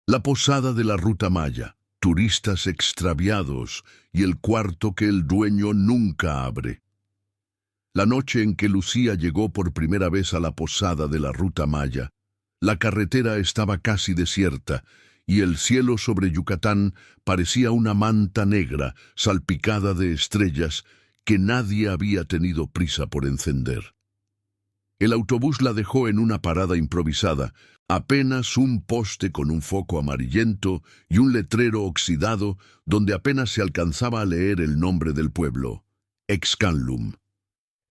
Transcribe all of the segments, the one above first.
La posada de la Ruta Maya, turistas extraviados y el cuarto que el dueño nunca abre. La noche en que Lucía llegó por primera vez a la posada de la Ruta Maya, la carretera estaba casi desierta y el cielo sobre Yucatán parecía una manta negra salpicada de estrellas que nadie había tenido prisa por encender. El autobús la dejó en una parada improvisada, apenas un poste con un foco amarillento y un letrero oxidado donde apenas se alcanzaba a leer el nombre del pueblo, Excalum.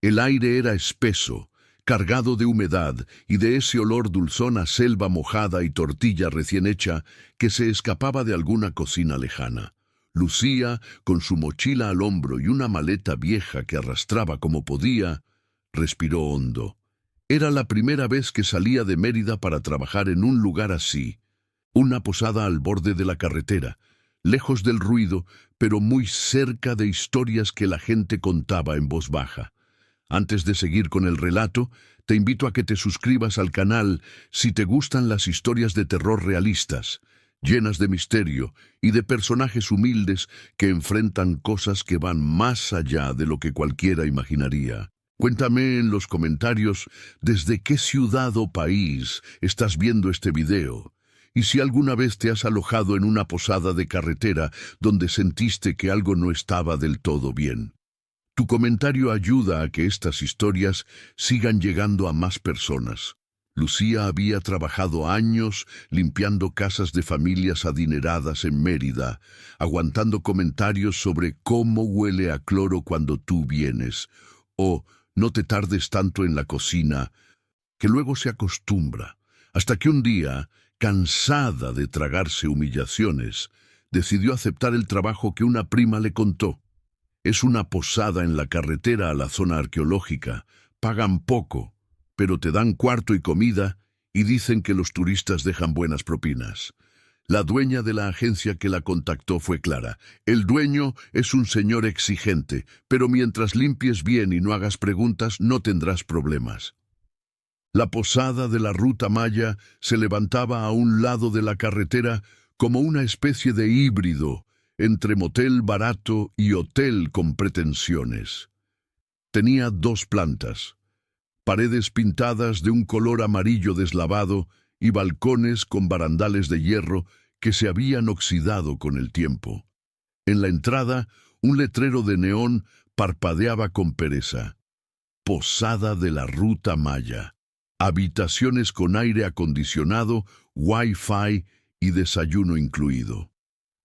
El aire era espeso, cargado de humedad y de ese olor dulzón a selva mojada y tortilla recién hecha que se escapaba de alguna cocina lejana. Lucía, con su mochila al hombro y una maleta vieja que arrastraba como podía, respiró hondo. Era la primera vez que salía de Mérida para trabajar en un lugar así, una posada al borde de la carretera, lejos del ruido, pero muy cerca de historias que la gente contaba en voz baja. Antes de seguir con el relato, te invito a que te suscribas al canal si te gustan las historias de terror realistas, llenas de misterio y de personajes humildes que enfrentan cosas que van más allá de lo que cualquiera imaginaría. Cuéntame en los comentarios desde qué ciudad o país estás viendo este video y si alguna vez te has alojado en una posada de carretera donde sentiste que algo no estaba del todo bien. Tu comentario ayuda a que estas historias sigan llegando a más personas. Lucía había trabajado años limpiando casas de familias adineradas en Mérida, aguantando comentarios sobre cómo huele a cloro cuando tú vienes, o no te tardes tanto en la cocina, que luego se acostumbra, hasta que un día, cansada de tragarse humillaciones, decidió aceptar el trabajo que una prima le contó. Es una posada en la carretera a la zona arqueológica, pagan poco, pero te dan cuarto y comida y dicen que los turistas dejan buenas propinas. La dueña de la agencia que la contactó fue clara. El dueño es un señor exigente, pero mientras limpies bien y no hagas preguntas, no tendrás problemas. La posada de la Ruta Maya se levantaba a un lado de la carretera como una especie de híbrido entre motel barato y hotel con pretensiones. Tenía 2 plantas, paredes pintadas de un color amarillo deslavado y balcones con barandales de hierro que se habían oxidado con el tiempo. En la entrada, un letrero de neón parpadeaba con pereza. Posada de la Ruta Maya. Habitaciones con aire acondicionado, Wi-Fi y desayuno incluido.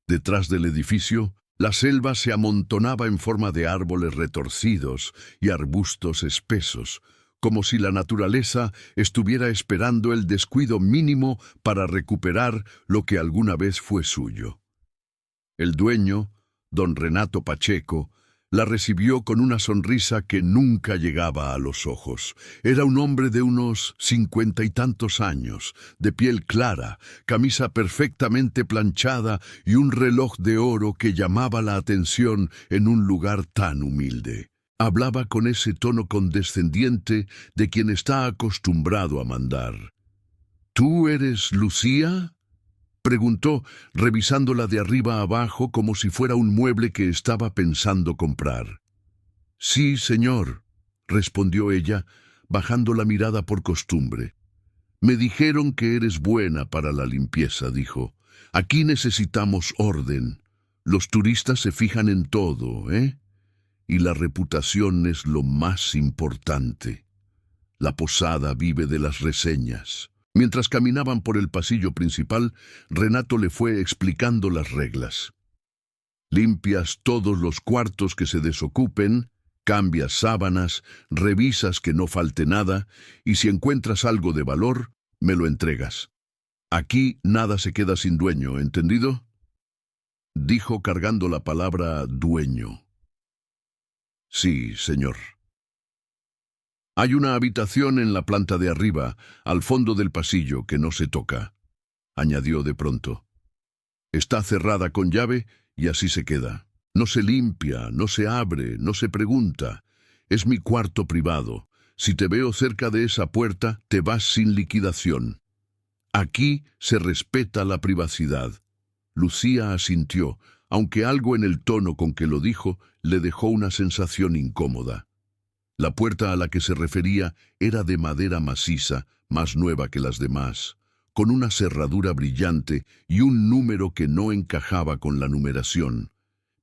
Detrás del edificio, la selva se amontonaba en forma de árboles retorcidos y arbustos espesos, como si la naturaleza estuviera esperando el descuido mínimo para recuperar lo que alguna vez fue suyo. El dueño, don Renato Pacheco, la recibió con una sonrisa que nunca llegaba a los ojos. Era un hombre de unos 50 y tantos años, de piel clara, camisa perfectamente planchada y un reloj de oro que llamaba la atención en un lugar tan humilde. Hablaba con ese tono condescendiente de quien está acostumbrado a mandar. ¿Tú eres Lucía?, preguntó, revisándola de arriba a abajo como si fuera un mueble que estaba pensando comprar. Sí, señor, respondió ella, bajando la mirada por costumbre. Me dijeron que eres buena para la limpieza, dijo. Aquí necesitamos orden. Los turistas se fijan en todo, ¿eh? Y la reputación es lo más importante. La posada vive de las reseñas. Mientras caminaban por el pasillo principal, Renato le fue explicando las reglas. Limpias todos los cuartos que se desocupen, cambias sábanas, revisas que no falte nada, y si encuentras algo de valor, me lo entregas. Aquí nada se queda sin dueño, ¿entendido?, dijo cargando la palabra dueño. Sí, señor. Hay una habitación en la planta de arriba, al fondo del pasillo, que no se toca, añadió de pronto. Está cerrada con llave y así se queda. No se limpia, no se abre, no se pregunta. Es mi cuarto privado. Si te veo cerca de esa puerta, te vas sin liquidación. Aquí se respeta la privacidad. Lucía asintió, aunque algo en el tono con que lo dijo le dejó una sensación incómoda. La puerta a la que se refería era de madera maciza, más nueva que las demás, con una cerradura brillante y un número que no encajaba con la numeración.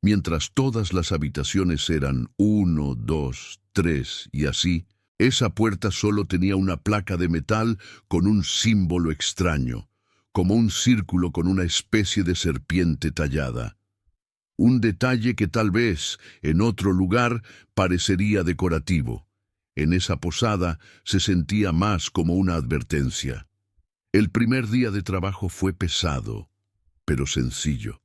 Mientras todas las habitaciones eran 1, 2, 3 y así, esa puerta solo tenía una placa de metal con un símbolo extraño, como un círculo con una especie de serpiente tallada. Un detalle que tal vez, en otro lugar, parecería decorativo. En esa posada se sentía más como una advertencia. El primer día de trabajo fue pesado, pero sencillo.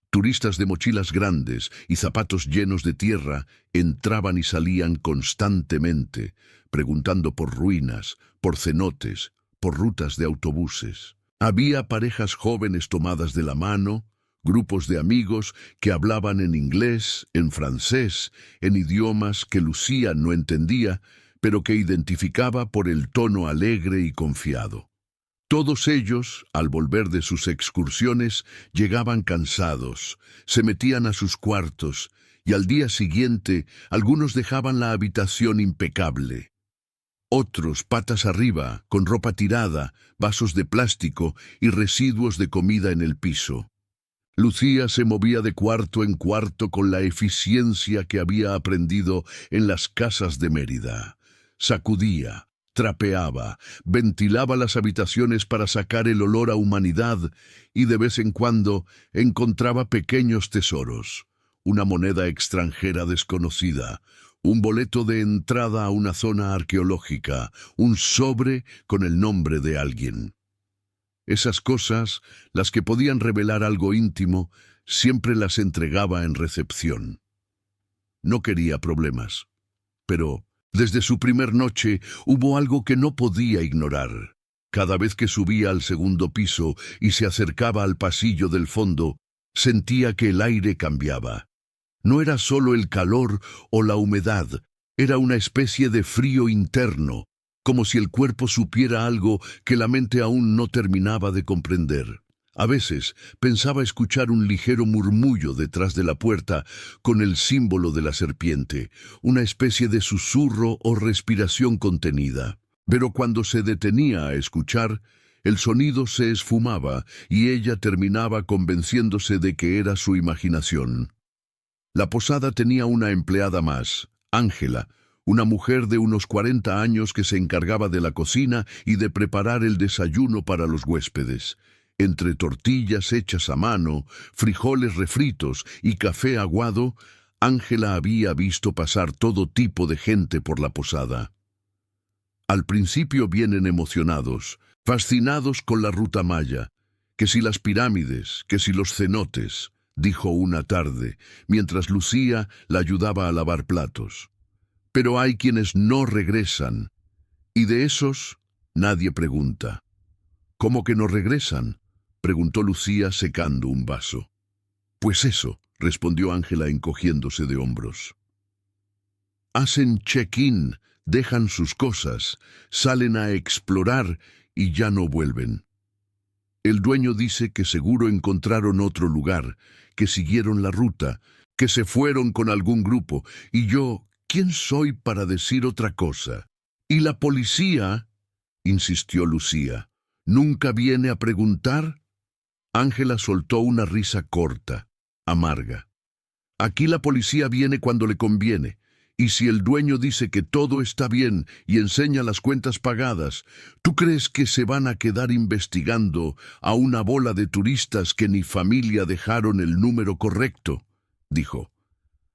Turistas de mochilas grandes y zapatos llenos de tierra entraban y salían constantemente, preguntando por ruinas, por cenotes, por rutas de autobuses. Había parejas jóvenes tomadas de la mano, grupos de amigos que hablaban en inglés, en francés, en idiomas que Lucía no entendía, pero que identificaba por el tono alegre y confiado. Todos ellos, al volver de sus excursiones, llegaban cansados, se metían a sus cuartos, y al día siguiente algunos dejaban la habitación impecable. Otros patas arriba, con ropa tirada, vasos de plástico y residuos de comida en el piso. Lucía se movía de cuarto en cuarto con la eficiencia que había aprendido en las casas de Mérida. Sacudía, trapeaba, ventilaba las habitaciones para sacar el olor a humanidad y de vez en cuando encontraba pequeños tesoros, una moneda extranjera desconocida, un boleto de entrada a una zona arqueológica, un sobre con el nombre de alguien. Esas cosas, las que podían revelar algo íntimo, siempre las entregaba en recepción. No quería problemas, pero desde su primer noche hubo algo que no podía ignorar. Cada vez que subía al segundo piso y se acercaba al pasillo del fondo, sentía que el aire cambiaba. No era solo el calor o la humedad, era una especie de frío interno, como si el cuerpo supiera algo que la mente aún no terminaba de comprender. A veces pensaba escuchar un ligero murmullo detrás de la puerta con el símbolo de la serpiente, una especie de susurro o respiración contenida. Pero cuando se detenía a escuchar, el sonido se esfumaba y ella terminaba convenciéndose de que era su imaginación. La posada tenía una empleada más, Ángela, una mujer de unos 40 años que se encargaba de la cocina y de preparar el desayuno para los huéspedes. Entre tortillas hechas a mano, frijoles refritos y café aguado, Ángela había visto pasar todo tipo de gente por la posada. Al principio vienen emocionados, fascinados con la ruta maya, que si las pirámides, que si los cenotes, dijo una tarde, mientras Lucía la ayudaba a lavar platos. Pero hay quienes no regresan, y de esos nadie pregunta. ¿Cómo que no regresan?, preguntó Lucía secando un vaso. Pues eso, respondió Ángela encogiéndose de hombros. Hacen check-in, dejan sus cosas, salen a explorar y ya no vuelven. El dueño dice que seguro encontraron otro lugar, que siguieron la ruta, que se fueron con algún grupo, y yo, ¿quién soy para decir otra cosa? ¿Y la policía?, insistió Lucía, ¿nunca viene a preguntar? Ángela soltó una risa corta, amarga. Aquí la policía viene cuando le conviene, y si el dueño dice que todo está bien y enseña las cuentas pagadas, ¿tú crees que se van a quedar investigando a una bola de turistas que ni familia dejaron el número correcto?, dijo.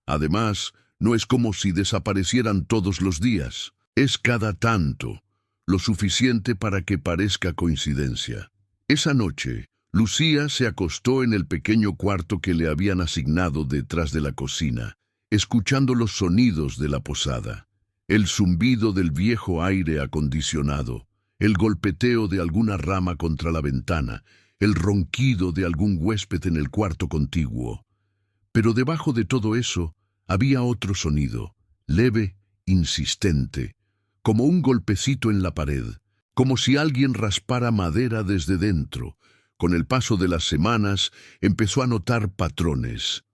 Además, no es como si desaparecieran todos los días. Es cada tanto, lo suficiente para que parezca coincidencia. Esa noche, Lucía se acostó en el pequeño cuarto que le habían asignado detrás de la cocina, escuchando los sonidos de la posada, el zumbido del viejo aire acondicionado, el golpeteo de alguna rama contra la ventana, el ronquido de algún huésped en el cuarto contiguo. Pero debajo de todo eso había otro sonido, leve, insistente, como un golpecito en la pared, como si alguien raspara madera desde dentro. Con el paso de las semanas, empezó a notar patrones.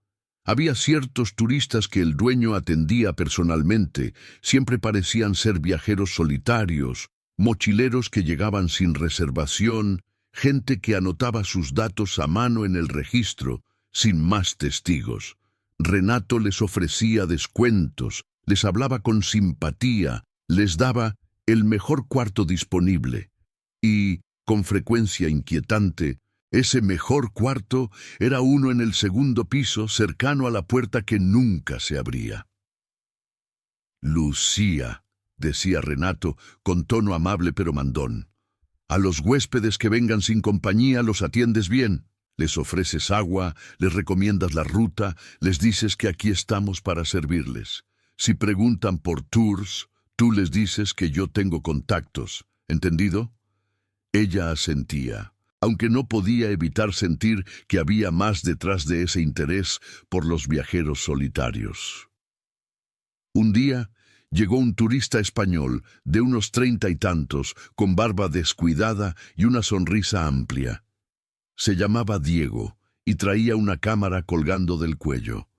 Había ciertos turistas que el dueño atendía personalmente, siempre parecían ser viajeros solitarios, mochileros que llegaban sin reservación, gente que anotaba sus datos a mano en el registro, sin más testigos. Renato les ofrecía descuentos, les hablaba con simpatía, les daba el mejor cuarto disponible. Y, con frecuencia inquietante, ese mejor cuarto era uno en el segundo piso, cercano a la puerta que nunca se abría. Lucía, decía Renato, con tono amable pero mandón. A los huéspedes que vengan sin compañía los atiendes bien. Les ofreces agua, les recomiendas la ruta, les dices que aquí estamos para servirles. Si preguntan por tours, tú les dices que yo tengo contactos. ¿Entendido? Ella asentía, aunque no podía evitar sentir que había más detrás de ese interés por los viajeros solitarios. Un día llegó un turista español de unos 30 y tantos, con barba descuidada y una sonrisa amplia. Se llamaba Diego y traía una cámara colgando del cuello.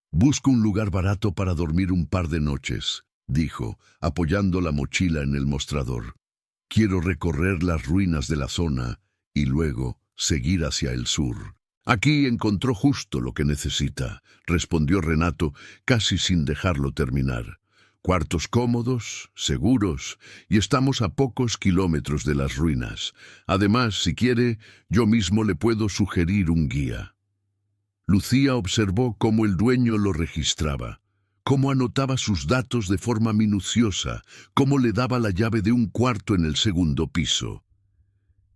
«Busco un lugar barato para dormir un par de noches», dijo, apoyando la mochila en el mostrador. «Quiero recorrer las ruinas de la zona y luego seguir hacia el sur». «Aquí encontró justo lo que necesita», respondió Renato, casi sin dejarlo terminar. «Cuartos cómodos, seguros, y estamos a pocos kilómetros de las ruinas. Además, si quiere, yo mismo le puedo sugerir un guía». Lucía observó cómo el dueño lo registraba, cómo anotaba sus datos de forma minuciosa, cómo le daba la llave de un cuarto en el segundo piso.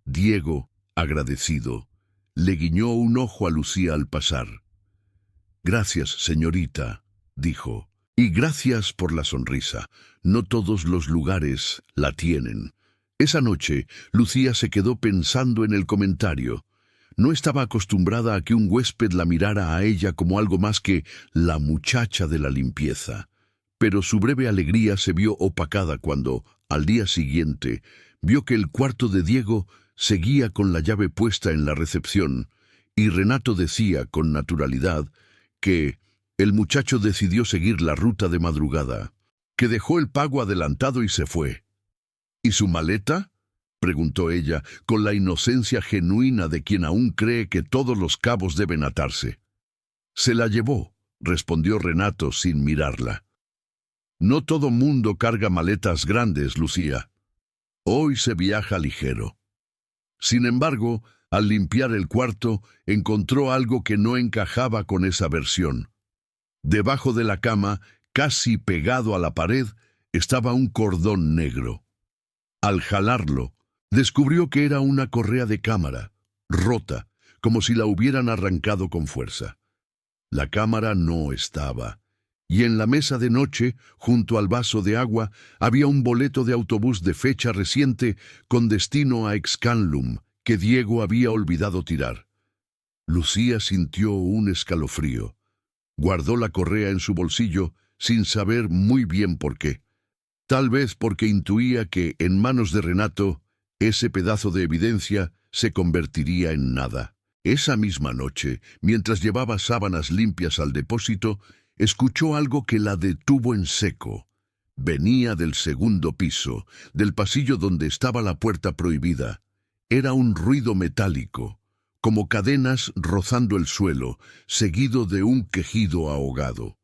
Diego, agradecido, le guiñó un ojo a Lucía al pasar. «Gracias, señorita», dijo. «Y gracias por la sonrisa. No todos los lugares la tienen». Esa noche, Lucía se quedó pensando en el comentario. No estaba acostumbrada a que un huésped la mirara a ella como algo más que la muchacha de la limpieza. Pero su breve alegría se vio opacada cuando, al día siguiente, vio que el cuarto de Diego seguía con la llave puesta en la recepción, y Renato decía con naturalidad que el muchacho decidió seguir la ruta de madrugada, que dejó el pago adelantado y se fue. «¿Y su maleta?», preguntó ella, con la inocencia genuina de quien aún cree que todos los cabos deben atarse. «Se la llevó», respondió Renato sin mirarla. «No todo mundo carga maletas grandes, Lucía. Hoy se viaja ligero». Sin embargo, al limpiar el cuarto, encontró algo que no encajaba con esa versión. Debajo de la cama, casi pegado a la pared, estaba un cordón negro. Al jalarlo, descubrió que era una correa de cámara, rota, como si la hubieran arrancado con fuerza. La cámara no estaba, y en la mesa de noche, junto al vaso de agua, había un boleto de autobús de fecha reciente con destino a Excalibur, que Diego había olvidado tirar. Lucía sintió un escalofrío. Guardó la correa en su bolsillo sin saber muy bien por qué. Tal vez porque intuía que, en manos de Renato, ese pedazo de evidencia se convertiría en nada. Esa misma noche, mientras llevaba sábanas limpias al depósito, escuchó algo que la detuvo en seco. Venía del segundo piso, del pasillo donde estaba la puerta prohibida. Era un ruido metálico, como cadenas rozando el suelo, seguido de un quejido ahogado.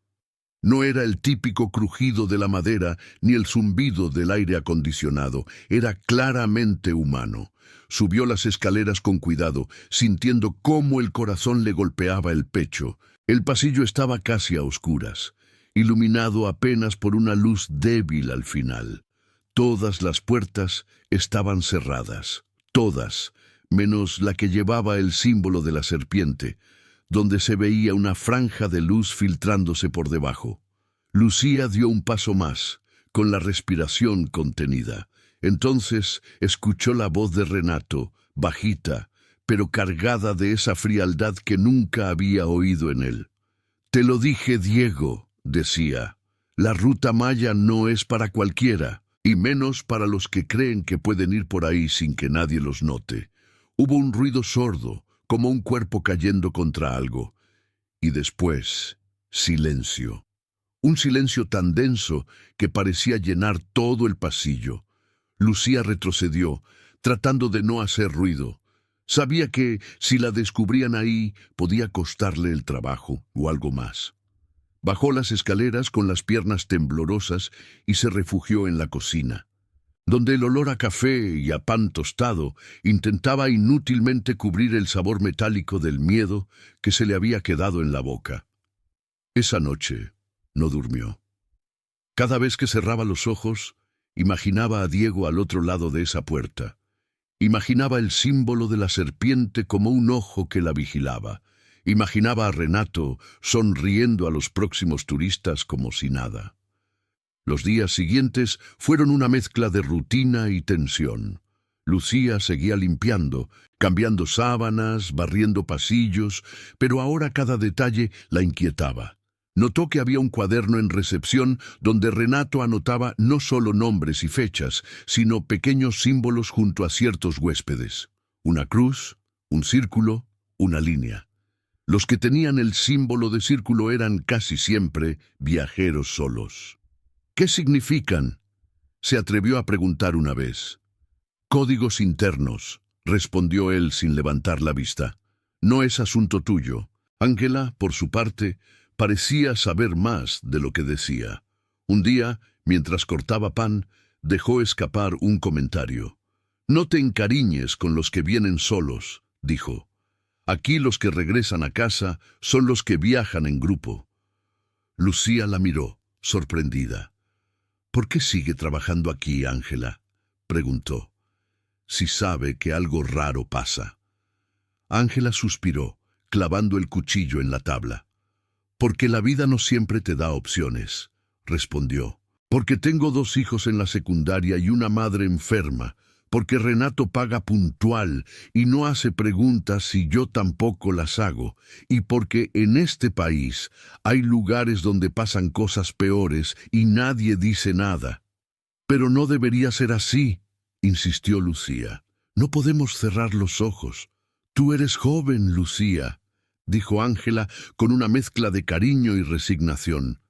No era el típico crujido de la madera ni el zumbido del aire acondicionado, era claramente humano. Subió las escaleras con cuidado, sintiendo cómo el corazón le golpeaba el pecho. El pasillo estaba casi a oscuras, iluminado apenas por una luz débil al final. Todas las puertas estaban cerradas, todas, menos la que llevaba el símbolo de la serpiente, donde se veía una franja de luz filtrándose por debajo. Lucía dio un paso más, con la respiración contenida. Entonces escuchó la voz de Renato, bajita, pero cargada de esa frialdad que nunca había oído en él. «Te lo dije, Diego», decía. «La ruta maya no es para cualquiera. y menos para los que creen que pueden ir por ahí sin que nadie los note. Hubo un ruido sordo, como un cuerpo cayendo contra algo, y después, silencio. Un silencio tan denso que parecía llenar todo el pasillo. Lucía retrocedió, tratando de no hacer ruido. Sabía que, si la descubrían ahí, podía costarle el trabajo o algo más. Bajó las escaleras con las piernas temblorosas y se refugió en la cocina, donde el olor a café y a pan tostado intentaba inútilmente cubrir el sabor metálico del miedo que se le había quedado en la boca. Esa noche no durmió. Cada vez que cerraba los ojos, imaginaba a Diego al otro lado de esa puerta. Imaginaba el símbolo de la serpiente como un ojo que la vigilaba. Imaginaba a Renato sonriendo a los próximos turistas como si nada. Los días siguientes fueron una mezcla de rutina y tensión. Lucía seguía limpiando, cambiando sábanas, barriendo pasillos, pero ahora cada detalle la inquietaba. Notó que había un cuaderno en recepción donde Renato anotaba no solo nombres y fechas, sino pequeños símbolos junto a ciertos huéspedes. Una cruz, un círculo, una línea. Los que tenían el símbolo de círculo eran casi siempre viajeros solos. ¿Qué significan?, se atrevió a preguntar una vez. Códigos internos, respondió él sin levantar la vista. No es asunto tuyo. Ángela, por su parte, parecía saber más de lo que decía. Un día, mientras cortaba pan, dejó escapar un comentario. No te encariñes con los que vienen solos, dijo. Aquí los que regresan a casa son los que viajan en grupo. Lucía la miró, sorprendida. ¿Por qué sigue trabajando aquí, Ángela?, preguntó. Si sabe que algo raro pasa. Ángela suspiró, clavando el cuchillo en la tabla. Porque la vida no siempre te da opciones, respondió. Porque tengo 2 hijos en la secundaria y una madre enferma. Porque Renato paga puntual y no hace preguntas y yo tampoco las hago, y porque en este país hay lugares donde pasan cosas peores y nadie dice nada. Pero no debería ser así, insistió Lucía. No podemos cerrar los ojos. Tú eres joven, Lucía, dijo Ángela con una mezcla de cariño y resignación.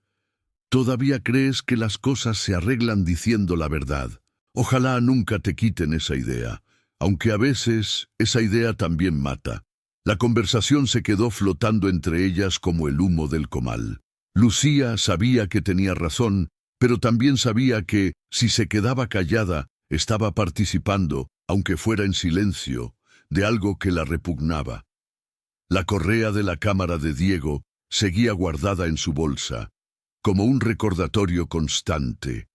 Todavía crees que las cosas se arreglan diciendo la verdad. Ojalá nunca te quiten esa idea, aunque a veces esa idea también mata. La conversación se quedó flotando entre ellas como el humo del comal. Lucía sabía que tenía razón, pero también sabía que, si se quedaba callada, estaba participando, aunque fuera en silencio, de algo que la repugnaba. La correa de la cámara de Diego seguía guardada en su bolsa, como un recordatorio constante.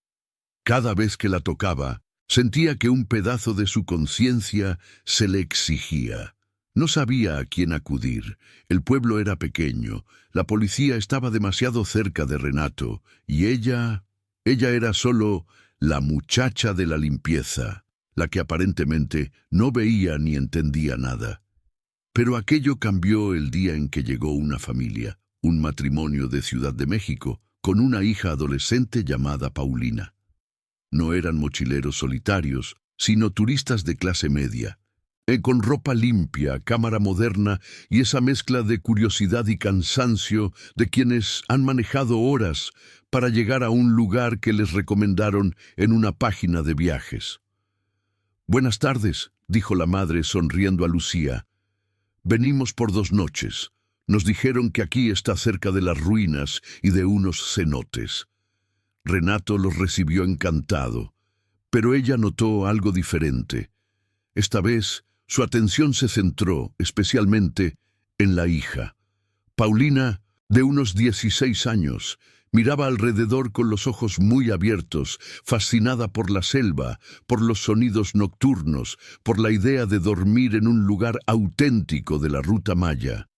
Cada vez que la tocaba, sentía que un pedazo de su conciencia se le exigía. No sabía a quién acudir. El pueblo era pequeño, la policía estaba demasiado cerca de Renato, y ella era solo la muchacha de la limpieza, la que aparentemente no veía ni entendía nada. Pero aquello cambió el día en que llegó una familia, un matrimonio de Ciudad de México, con una hija adolescente llamada Paulina. No eran mochileros solitarios, sino turistas de clase media, con ropa limpia, cámara moderna y esa mezcla de curiosidad y cansancio de quienes han manejado horas para llegar a un lugar que les recomendaron en una página de viajes. «Buenas tardes», dijo la madre sonriendo a Lucía. «Venimos por 2 noches. Nos dijeron que aquí está cerca de las ruinas y de unos cenotes». Renato los recibió encantado, pero ella notó algo diferente. Esta vez, su atención se centró, especialmente, en la hija. Paulina, de unos 16 años, miraba alrededor con los ojos muy abiertos, fascinada por la selva, por los sonidos nocturnos, por la idea de dormir en un lugar auténtico de la ruta maya.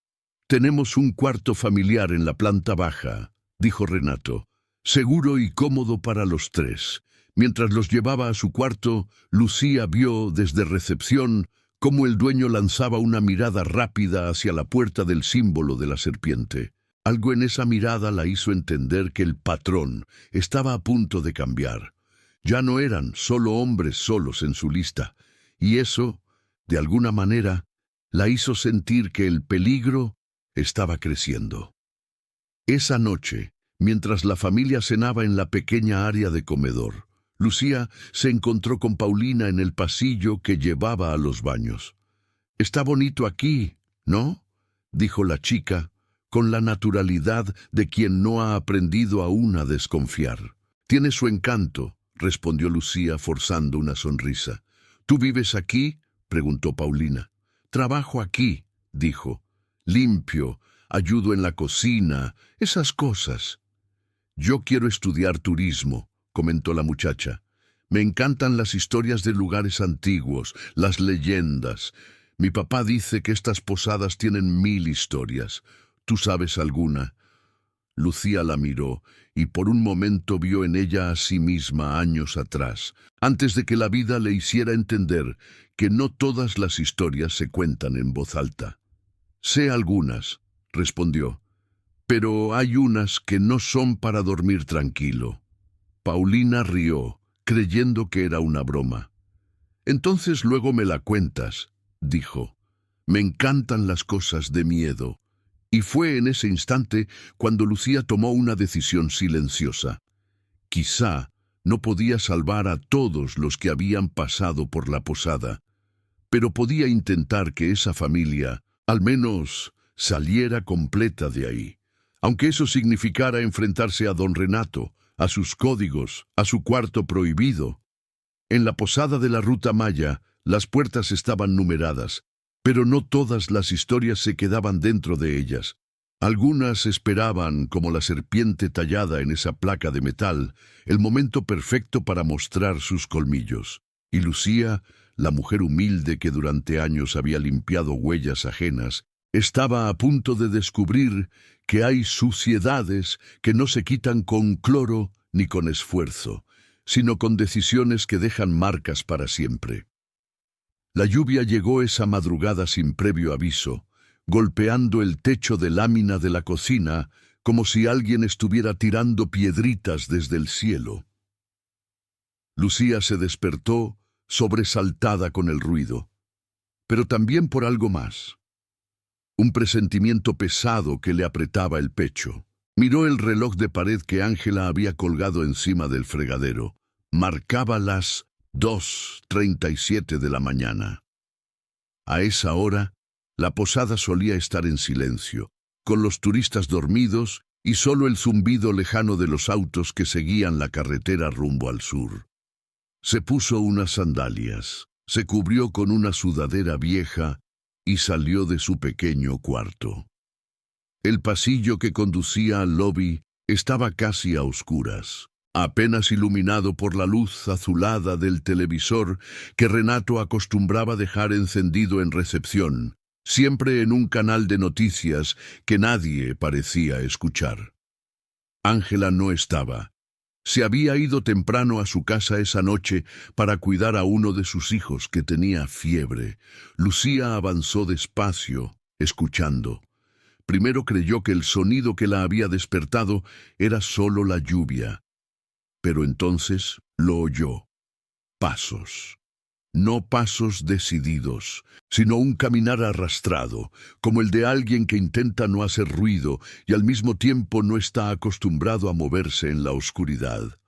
«Tenemos un cuarto familiar en la planta baja», dijo Renato. «Seguro y cómodo para los 3. Mientras los llevaba a su cuarto, Lucía vio desde recepción cómo el dueño lanzaba una mirada rápida hacia la puerta del símbolo de la serpiente. Algo en esa mirada la hizo entender que el patrón estaba a punto de cambiar. Ya no eran solo hombres solos en su lista, y eso, de alguna manera, la hizo sentir que el peligro estaba creciendo. Esa noche, mientras la familia cenaba en la pequeña área de comedor, Lucía se encontró con Paulina en el pasillo que llevaba a los baños. «Está bonito aquí, ¿no?», dijo la chica, con la naturalidad de quien no ha aprendido aún a desconfiar. «Tiene su encanto», respondió Lucía forzando una sonrisa. «¿Tú vives aquí?», preguntó Paulina. «Trabajo aquí», dijo. «Limpio, ayudo en la cocina, esas cosas». «Yo quiero estudiar turismo», comentó la muchacha. «Me encantan las historias de lugares antiguos, las leyendas. Mi papá dice que estas posadas tienen 1000 historias. ¿Tú sabes alguna?». Lucía la miró y por un momento vio en ella a sí misma años atrás, antes de que la vida le hiciera entender que no todas las historias se cuentan en voz alta. «Sé algunas», respondió, «pero hay unas que no son para dormir tranquilo». Paulina rió, creyendo que era una broma. «Entonces luego me la cuentas», dijo. «Me encantan las cosas de miedo». Y fue en ese instante cuando Lucía tomó una decisión silenciosa. Quizá no podía salvar a todos los que habían pasado por la posada, pero podía intentar que esa familia, al menos, saliera completa de ahí. Aunque eso significara enfrentarse a don Renato, a sus códigos, a su cuarto prohibido. En la posada de la Ruta Maya, las puertas estaban numeradas, pero no todas las historias se quedaban dentro de ellas. Algunas esperaban, como la serpiente tallada en esa placa de metal, el momento perfecto para mostrar sus colmillos. Y Lucía, la mujer humilde que durante años había limpiado huellas ajenas, estaba a punto de descubrir que hay suciedades que no se quitan con cloro ni con esfuerzo, sino con decisiones que dejan marcas para siempre. La lluvia llegó esa madrugada sin previo aviso, golpeando el techo de lámina de la cocina como si alguien estuviera tirando piedritas desde el cielo. Lucía se despertó, sobresaltada con el ruido, pero también por algo más. Un presentimiento pesado que le apretaba el pecho. Miró el reloj de pared que Ángela había colgado encima del fregadero. Marcaba las 2:37 de la mañana. A esa hora, la posada solía estar en silencio, con los turistas dormidos y solo el zumbido lejano de los autos que seguían la carretera rumbo al sur. Se puso unas sandalias, se cubrió con una sudadera vieja y salió de su pequeño cuarto. El pasillo que conducía al lobby estaba casi a oscuras, apenas iluminado por la luz azulada del televisor que Renato acostumbraba dejar encendido en recepción, siempre en un canal de noticias que nadie parecía escuchar. Ángela no estaba. Se había ido temprano a su casa esa noche para cuidar a uno de sus hijos que tenía fiebre. Lucía avanzó despacio, escuchando. Primero creyó que el sonido que la había despertado era solo la lluvia, pero entonces lo oyó. Pasos. No pasos decididos, sino un caminar arrastrado, como el de alguien que intenta no hacer ruido y al mismo tiempo no está acostumbrado a moverse en la oscuridad.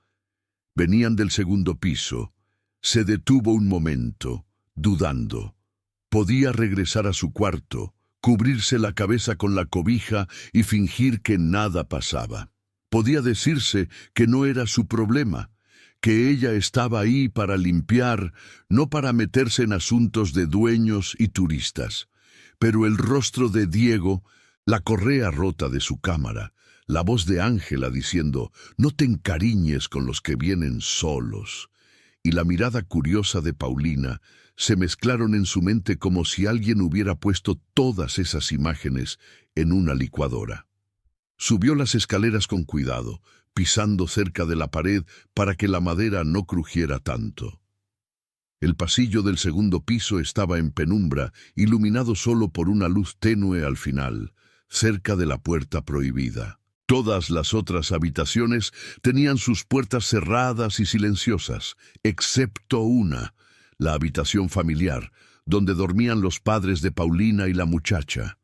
Venían del segundo piso. Se detuvo un momento, dudando. Podía regresar a su cuarto, cubrirse la cabeza con la cobija y fingir que nada pasaba. Podía decirse que no era su problema, que ella estaba ahí para limpiar, no para meterse en asuntos de dueños y turistas. Pero el rostro de Diego, la correa rota de su cámara, la voz de Ángela diciendo «No te encariñes con los que vienen solos», y la mirada curiosa de Paulina se mezclaron en su mente como si alguien hubiera puesto todas esas imágenes en una licuadora. Subió las escaleras con cuidado, pisando cerca de la pared para que la madera no crujiera tanto. El pasillo del segundo piso estaba en penumbra, iluminado solo por una luz tenue al final, cerca de la puerta prohibida. Todas las otras habitaciones tenían sus puertas cerradas y silenciosas, excepto una, la habitación familiar, donde dormían los padres de Paulina y la muchacha.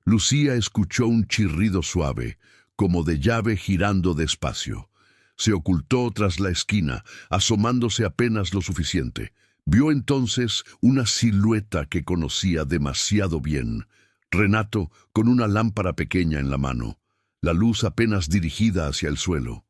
Lucía escuchó un chirrido suave, como de llave girando despacio. Se ocultó tras la esquina, asomándose apenas lo suficiente. Vio entonces una silueta que conocía demasiado bien. Renato con una lámpara pequeña en la mano, la luz apenas dirigida hacia el suelo.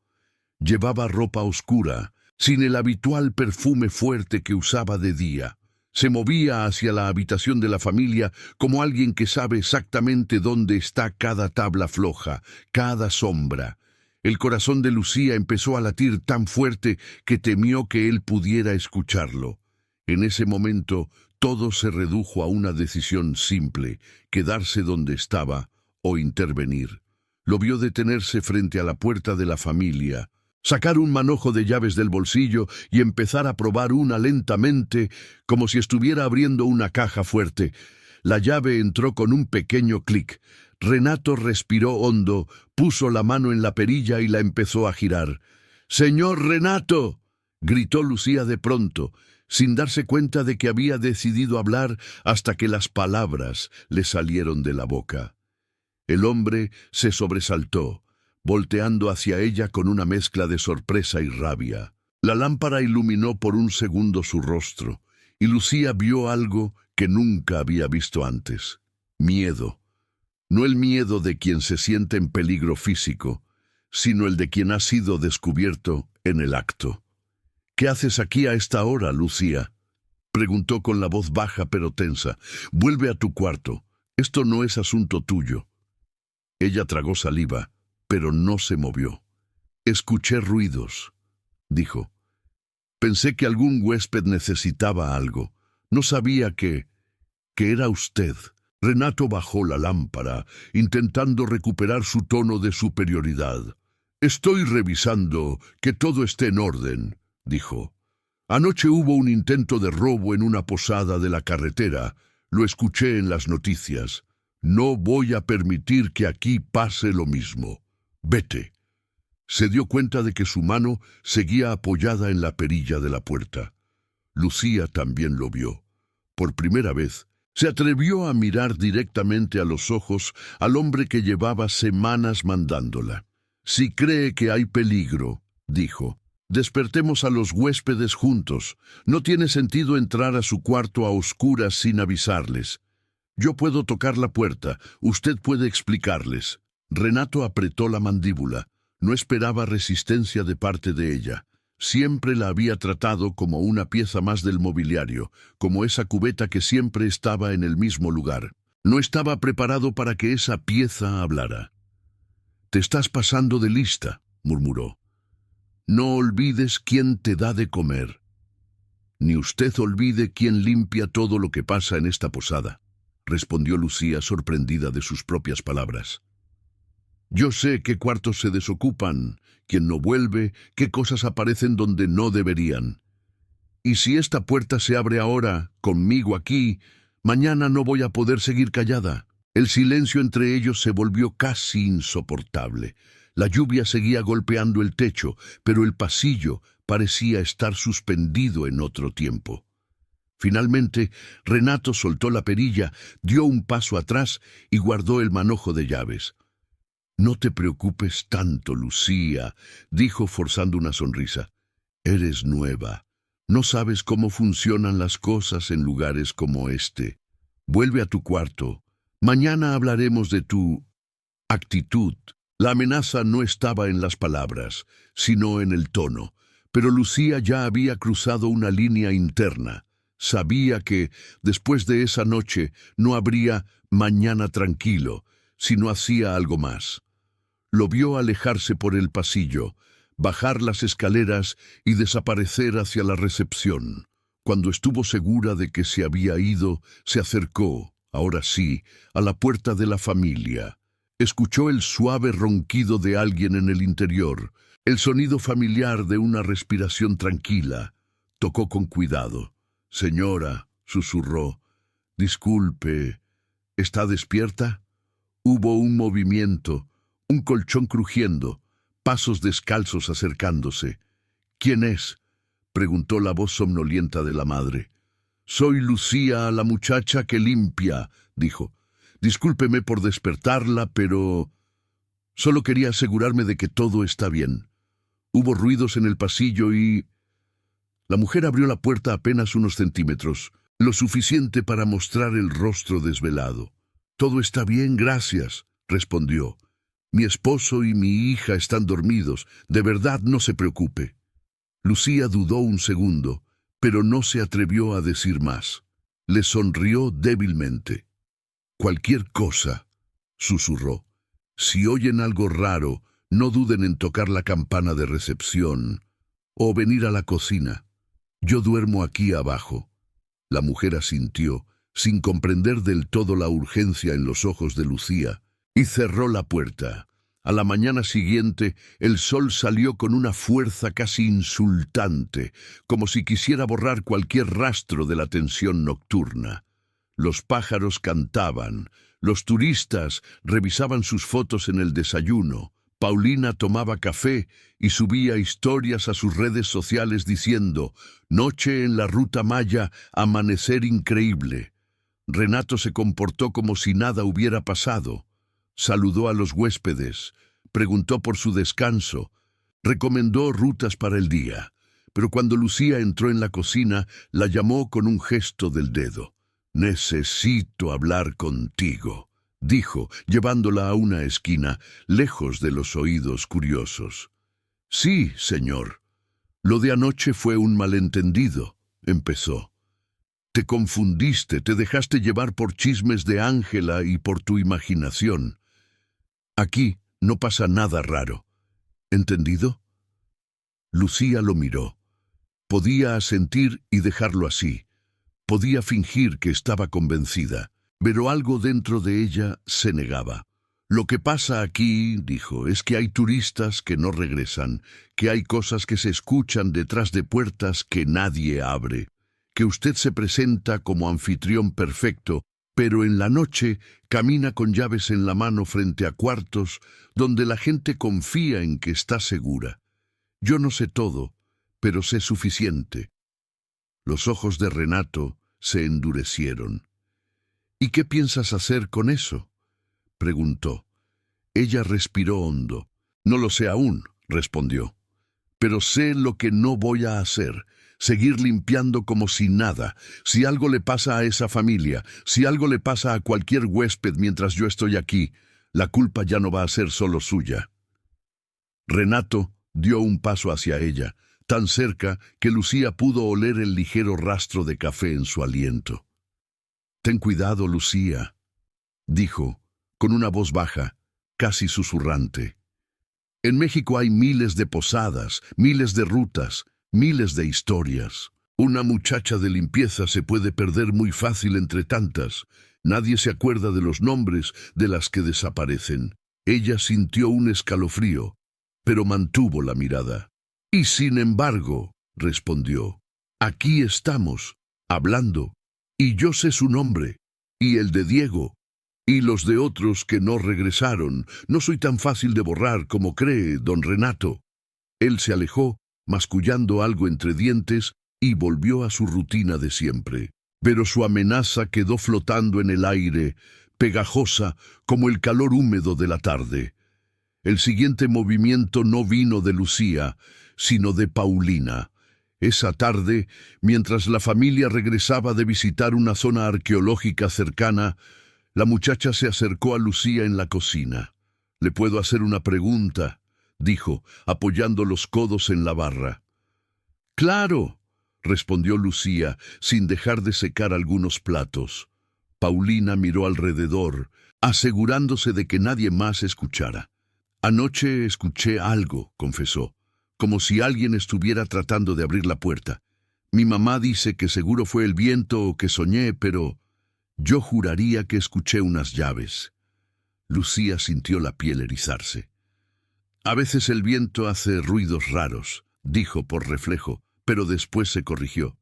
Llevaba ropa oscura, sin el habitual perfume fuerte que usaba de día. Se movía hacia la habitación de la familia como alguien que sabe exactamente dónde está cada tabla floja, cada sombra. El corazón de Lucía empezó a latir tan fuerte que temió que él pudiera escucharlo. En ese momento, todo se redujo a una decisión simple: quedarse donde estaba o intervenir. Lo vio detenerse frente a la puerta de la familia, sacar un manojo de llaves del bolsillo y empezar a probar una lentamente, como si estuviera abriendo una caja fuerte. La llave entró con un pequeño clic. Renato respiró hondo, puso la mano en la perilla y la empezó a girar. «¡Señor Renato!», gritó Lucía de pronto, sin darse cuenta de que había decidido hablar hasta que las palabras le salieron de la boca. El hombre se sobresaltó, volteando hacia ella con una mezcla de sorpresa y rabia. La lámpara iluminó por un segundo su rostro, y Lucía vio algo que nunca había visto antes: miedo. No el miedo de quien se siente en peligro físico, sino el de quien ha sido descubierto en el acto. «¿Qué haces aquí a esta hora, Lucía?», preguntó con la voz baja pero tensa. «Vuelve a tu cuarto. Esto no es asunto tuyo». Ella tragó saliva, pero no se movió. «Escuché ruidos», dijo. «Pensé que algún huésped necesitaba algo. No sabía que era usted». Renato bajó la lámpara, intentando recuperar su tono de superioridad. «Estoy revisando que todo esté en orden», dijo. «Anoche hubo un intento de robo en una posada de la carretera. Lo escuché en las noticias. No voy a permitir que aquí pase lo mismo. Vete». Se dio cuenta de que su mano seguía apoyada en la perilla de la puerta. Lucía también lo vio. Por primera vez, se atrevió a mirar directamente a los ojos al hombre que llevaba semanas mandándola. «Si cree que hay peligro», dijo, «despertemos a los huéspedes juntos. No tiene sentido entrar a su cuarto a oscuras sin avisarles. Yo puedo tocar la puerta, usted puede explicarles». Renato apretó la mandíbula. No esperaba resistencia de parte de ella. Siempre la había tratado como una pieza más del mobiliario, como esa cubeta que siempre estaba en el mismo lugar. No estaba preparado para que esa pieza hablara. «Te estás pasando de lista», murmuró. «No olvides quién te da de comer. Ni usted olvide quién limpia todo lo que pasa en esta posada», respondió Lucía, sorprendida de sus propias palabras. «Yo sé qué cuartos se desocupan, quién no vuelve, qué cosas aparecen donde no deberían. Y si esta puerta se abre ahora, conmigo aquí, mañana no voy a poder seguir callada». El silencio entre ellos se volvió casi insoportable. La lluvia seguía golpeando el techo, pero el pasillo parecía estar suspendido en otro tiempo. Finalmente, Renato soltó la perilla, dio un paso atrás y guardó el manojo de llaves. «No te preocupes tanto, Lucía», dijo forzando una sonrisa. «Eres nueva. No sabes cómo funcionan las cosas en lugares como este. Vuelve a tu cuarto. Mañana hablaremos de tu actitud». La amenaza no estaba en las palabras, sino en el tono, pero Lucía ya había cruzado una línea interna. Sabía que, después de esa noche, no habría mañana tranquilo, si no hacía algo más. Lo vio alejarse por el pasillo, bajar las escaleras y desaparecer hacia la recepción. Cuando estuvo segura de que se había ido, se acercó, ahora sí, a la puerta de la familia. Escuchó el suave ronquido de alguien en el interior, el sonido familiar de una respiración tranquila. Tocó con cuidado. «Señora», susurró, «disculpe, ¿está despierta?» Hubo un movimiento, Un colchón crujiendo, pasos descalzos acercándose. —¿Quién es? —preguntó la voz somnolienta de la madre. —Soy Lucía, la muchacha que limpia —dijo—. Discúlpeme por despertarla, pero solo quería asegurarme de que todo está bien. Hubo ruidos en el pasillo y... La mujer abrió la puerta apenas unos centímetros, lo suficiente para mostrar el rostro desvelado. —Todo está bien, gracias —respondió. Mi esposo y mi hija están dormidos. De verdad, no se preocupe. Lucía dudó un segundo, pero no se atrevió a decir más. Le sonrió débilmente. —Cualquier cosa —susurró—. Si oyen algo raro, no duden en tocar la campana de recepción o venir a la cocina. Yo duermo aquí abajo. La mujer asintió, sin comprender del todo la urgencia en los ojos de Lucía, y cerró la puerta. A la mañana siguiente, el sol salió con una fuerza casi insultante, como si quisiera borrar cualquier rastro de la tensión nocturna. Los pájaros cantaban, los turistas revisaban sus fotos en el desayuno, Paulina tomaba café y subía historias a sus redes sociales diciendo: «Noche en la Ruta Maya, amanecer increíble». Renato se comportó como si nada hubiera pasado. Saludó a los huéspedes, preguntó por su descanso, recomendó rutas para el día, pero cuando Lucía entró en la cocina, la llamó con un gesto del dedo. «Necesito hablar contigo», dijo, llevándola a una esquina, lejos de los oídos curiosos. «Sí, señor. Lo de anoche fue un malentendido», empezó. «Te confundiste, te dejaste llevar por chismes de Ángela y por tu imaginación. Aquí no pasa nada raro. ¿Entendido?» Lucía lo miró. Podía asentir y dejarlo así. Podía fingir que estaba convencida, pero algo dentro de ella se negaba. «Lo que pasa aquí», dijo, «es que hay turistas que no regresan, que hay cosas que se escuchan detrás de puertas que nadie abre, que usted se presenta como anfitrión perfecto, pero en la noche camina con llaves en la mano frente a cuartos donde la gente confía en que está segura. Yo no sé todo, pero sé suficiente». Los ojos de Renato se endurecieron. «¿Y qué piensas hacer con eso?», preguntó. Ella respiró hondo. «No lo sé aún», respondió. «Pero sé lo que no voy a hacer. Seguir limpiando como si nada. Si algo le pasa a esa familia, si algo le pasa a cualquier huésped mientras yo estoy aquí, la culpa ya no va a ser solo suya». Renato dio un paso hacia ella, tan cerca que Lucía pudo oler el ligero rastro de café en su aliento. «Ten cuidado, Lucía», dijo, con una voz baja, casi susurrante. «En México hay miles de posadas, miles de rutas, miles de historias. Una muchacha de limpieza se puede perder muy fácil entre tantas. Nadie se acuerda de los nombres de las que desaparecen». Ella sintió un escalofrío, pero mantuvo la mirada. «Y sin embargo», respondió, «aquí estamos, hablando, y yo sé su nombre, y el de Diego, y los de otros que no regresaron. No soy tan fácil de borrar como cree, don Renato». Él se alejó, mascullando algo entre dientes, y volvió a su rutina de siempre. Pero su amenaza quedó flotando en el aire, pegajosa como el calor húmedo de la tarde. El siguiente movimiento no vino de Lucía, sino de Paulina. Esa tarde, mientras la familia regresaba de visitar una zona arqueológica cercana, la muchacha se acercó a Lucía en la cocina. «¿Le puedo hacer una pregunta?», dijo, apoyando los codos en la barra. «Claro», respondió Lucía, sin dejar de secar algunos platos. Paulina miró alrededor, asegurándose de que nadie más escuchara. «Anoche escuché algo», confesó, «como si alguien estuviera tratando de abrir la puerta. Mi mamá dice que seguro fue el viento o que soñé, pero yo juraría que escuché unas llaves». Lucía sintió la piel erizarse. «A veces el viento hace ruidos raros», dijo por reflejo, pero después se corrigió.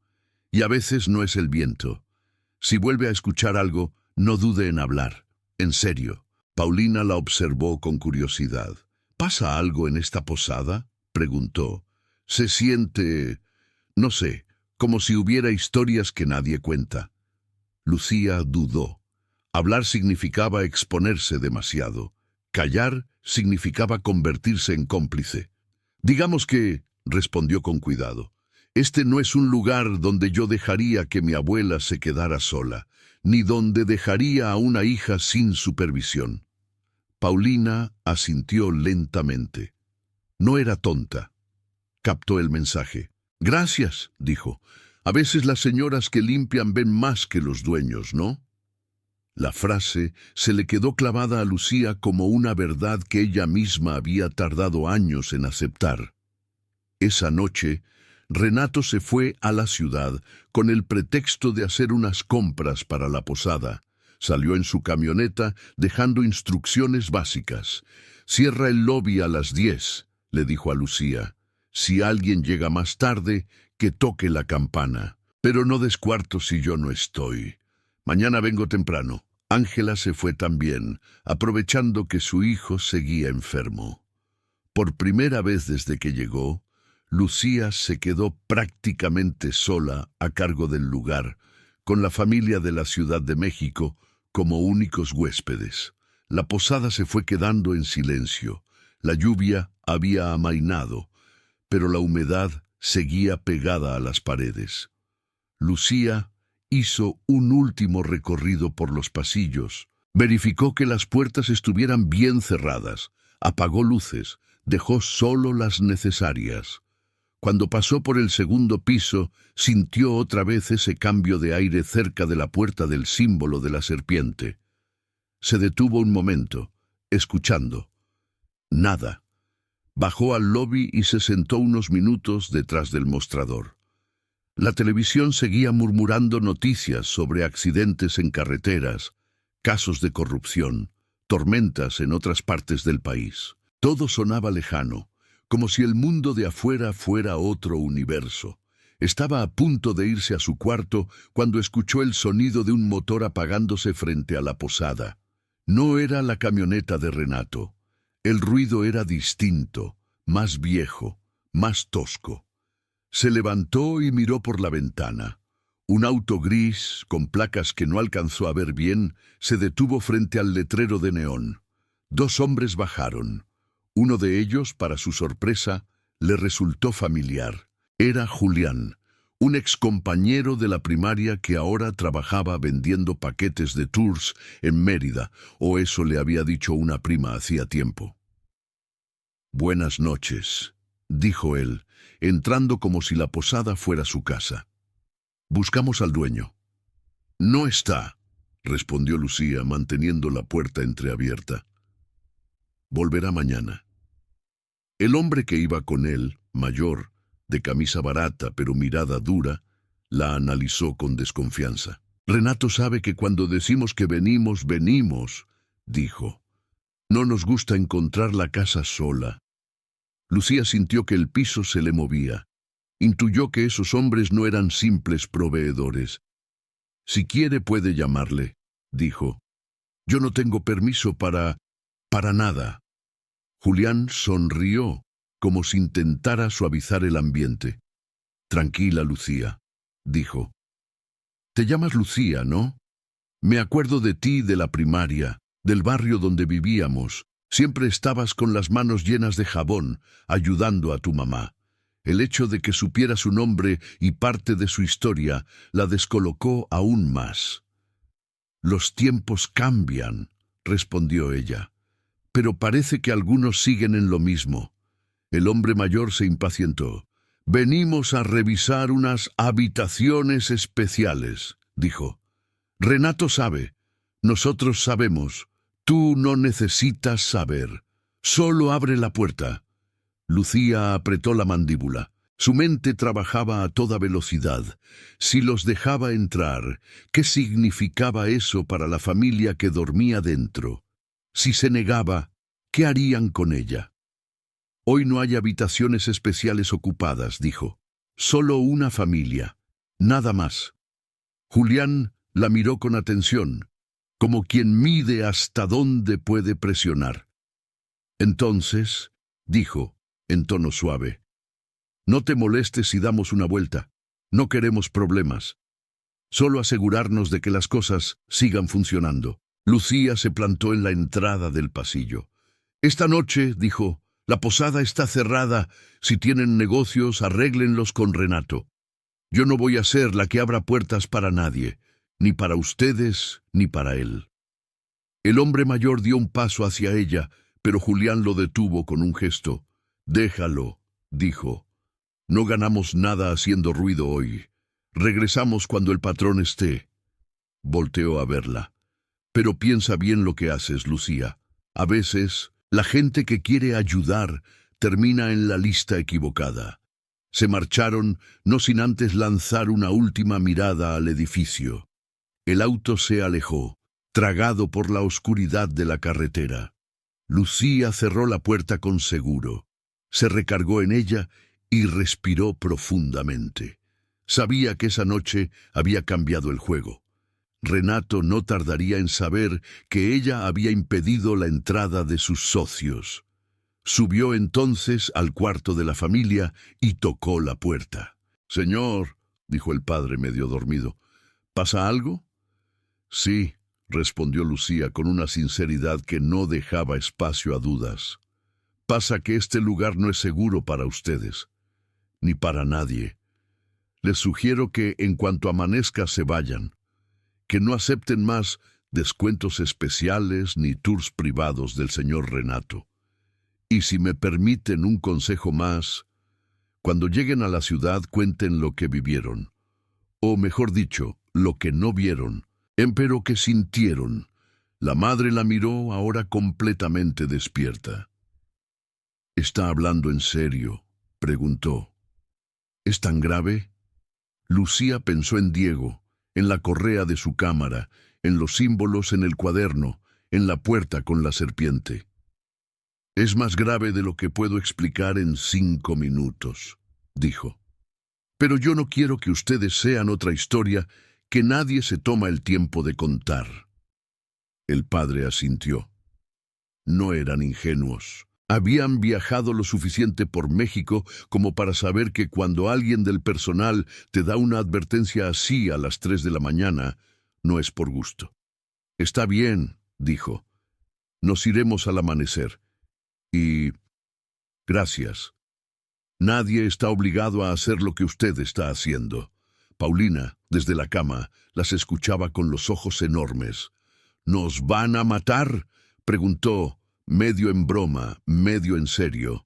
«Y a veces no es el viento. Si vuelve a escuchar algo, no dude en hablar. En serio». Paulina la observó con curiosidad. ¿Pasa algo en esta posada?, preguntó. Se siente, no sé, como si hubiera historias que nadie cuenta. Lucía dudó. Hablar significaba exponerse demasiado. Callar significaba convertirse en cómplice. Digamos que, respondió con cuidado, este no es un lugar donde yo dejaría que mi abuela se quedara sola, ni donde dejaría a una hija sin supervisión. Paulina asintió lentamente. No era tonta. Captó el mensaje. Gracias, dijo. A veces las señoras que limpian ven más que los dueños, ¿no? La frase se le quedó clavada a Lucía como una verdad que ella misma había tardado años en aceptar. Esa noche, Renato se fue a la ciudad con el pretexto de hacer unas compras para la posada. Salió en su camioneta dejando instrucciones básicas. «Cierra el lobby a las 10», le dijo a Lucía. «Si alguien llega más tarde, que toque la campana. Pero no des cuarto si yo no estoy. Mañana vengo temprano». Ángela se fue también, aprovechando que su hijo seguía enfermo. Por primera vez desde que llegó, Lucía se quedó prácticamente sola a cargo del lugar, con la familia de la Ciudad de México como únicos huéspedes. La posada se fue quedando en silencio. La lluvia había amainado, pero la humedad seguía pegada a las paredes. Lucía hizo un último recorrido por los pasillos. Verificó que las puertas estuvieran bien cerradas. Apagó luces. Dejó solo las necesarias. Cuando pasó por el segundo piso, sintió otra vez ese cambio de aire cerca de la puerta del símbolo de la serpiente. Se detuvo un momento, escuchando. Nada. Bajó al lobby y se sentó unos minutos detrás del mostrador. La televisión seguía murmurando noticias sobre accidentes en carreteras, casos de corrupción, tormentas en otras partes del país. Todo sonaba lejano, como si el mundo de afuera fuera otro universo. Estaba a punto de irse a su cuarto cuando escuchó el sonido de un motor apagándose frente a la posada. No era la camioneta de Renato. El ruido era distinto, más viejo, más tosco. Se levantó y miró por la ventana. Un auto gris, con placas que no alcanzó a ver bien, se detuvo frente al letrero de neón. Dos hombres bajaron. Uno de ellos, para su sorpresa, le resultó familiar. Era Julián, un excompañero de la primaria que ahora trabajaba vendiendo paquetes de tours en Mérida, o eso le había dicho una prima hacía tiempo. «Buenas noches», dijo él, entrando como si la posada fuera su casa. «Buscamos al dueño». «No está», respondió Lucía, manteniendo la puerta entreabierta. «Volverá mañana». El hombre que iba con él, mayor, de camisa barata pero mirada dura, la analizó con desconfianza. «Renato sabe que cuando decimos que venimos, venimos», dijo. «No nos gusta encontrar la casa sola». Lucía sintió que el piso se le movía. Intuyó que esos hombres no eran simples proveedores. «Si quiere puede llamarle», dijo. «Yo no tengo permiso para nada». Julián sonrió, como si intentara suavizar el ambiente. «Tranquila, Lucía», dijo. «Te llamas Lucía, ¿no? Me acuerdo de ti de la primaria, del barrio donde vivíamos. Siempre estabas con las manos llenas de jabón, ayudando a tu mamá. El hecho de que supiera su nombre y parte de su historia la descolocó aún más». «Los tiempos cambian», respondió ella. «Pero parece que algunos siguen en lo mismo». El hombre mayor se impacientó. «Venimos a revisar unas habitaciones especiales», dijo. «Renato sabe. Nosotros sabemos. Tú no necesitas saber. Solo abre la puerta». Lucía apretó la mandíbula. Su mente trabajaba a toda velocidad. Si los dejaba entrar, ¿qué significaba eso para la familia que dormía dentro? Si se negaba, ¿qué harían con ella? «Hoy no hay habitaciones especiales ocupadas», dijo. «Solo una familia. Nada más». Julián la miró con atención. como quien mide hasta dónde puede presionar. Entonces, dijo, en tono suave, no te molestes si damos una vuelta. No queremos problemas. Solo asegurarnos de que las cosas sigan funcionando. Lucía se plantó en la entrada del pasillo. Esta noche, dijo, la posada está cerrada. Si tienen negocios, arréglenlos con Renato. Yo no voy a ser la que abra puertas para nadie, ni para ustedes, ni para él. El hombre mayor dio un paso hacia ella, pero Julián lo detuvo con un gesto. Déjalo, dijo. No ganamos nada haciendo ruido hoy. Regresamos cuando el patrón esté. Volteó a verla. Pero piensa bien lo que haces, Lucía. A veces, la gente que quiere ayudar termina en la lista equivocada. Se marcharon, no sin antes lanzar una última mirada al edificio. El auto se alejó, tragado por la oscuridad de la carretera. Lucía cerró la puerta con seguro. Se recargó en ella y respiró profundamente. Sabía que esa noche había cambiado el juego. Renato no tardaría en saber que ella había impedido la entrada de sus socios. Subió entonces al cuarto de la familia y tocó la puerta. «Señor», dijo el padre medio dormido, «¿pasa algo?» «Sí», respondió Lucía con una sinceridad que no dejaba espacio a dudas. «Pasa que este lugar no es seguro para ustedes, ni para nadie. Les sugiero que en cuanto amanezca se vayan, que no acepten más descuentos especiales ni tours privados del señor Renato. Y si me permiten un consejo más, cuando lleguen a la ciudad cuenten lo que vivieron, o mejor dicho, lo que no vieron, empero que sintieron». La madre la miró ahora completamente despierta. «¿Está hablando en serio?», preguntó. «¿Es tan grave?». Lucía pensó en Diego, en la correa de su cámara, en los símbolos en el cuaderno, en la puerta con la serpiente. «Es más grave de lo que puedo explicar en 5 minutos», dijo. «Pero yo no quiero que ustedes sean otra historia que nadie se toma el tiempo de contar». El padre asintió. No eran ingenuos. Habían viajado lo suficiente por México como para saber que cuando alguien del personal te da una advertencia así a las 3 de la mañana, no es por gusto. «Está bien», dijo. «Nos iremos al amanecer. Y... gracias. Nadie está obligado a hacer lo que usted está haciendo». Paulina, desde la cama, las escuchaba con los ojos enormes. «¿Nos van a matar?», preguntó, medio en broma, medio en serio.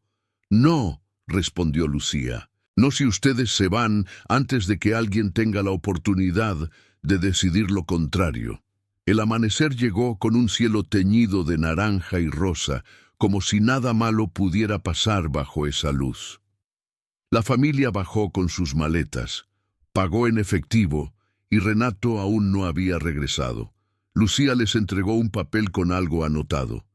«No», respondió Lucía. «No si ustedes se van antes de que alguien tenga la oportunidad de decidir lo contrario». El amanecer llegó con un cielo teñido de naranja y rosa, como si nada malo pudiera pasar bajo esa luz. La familia bajó con sus maletas, pagó en efectivo, y Renato aún no había regresado. Lucía les entregó un papel con algo anotado.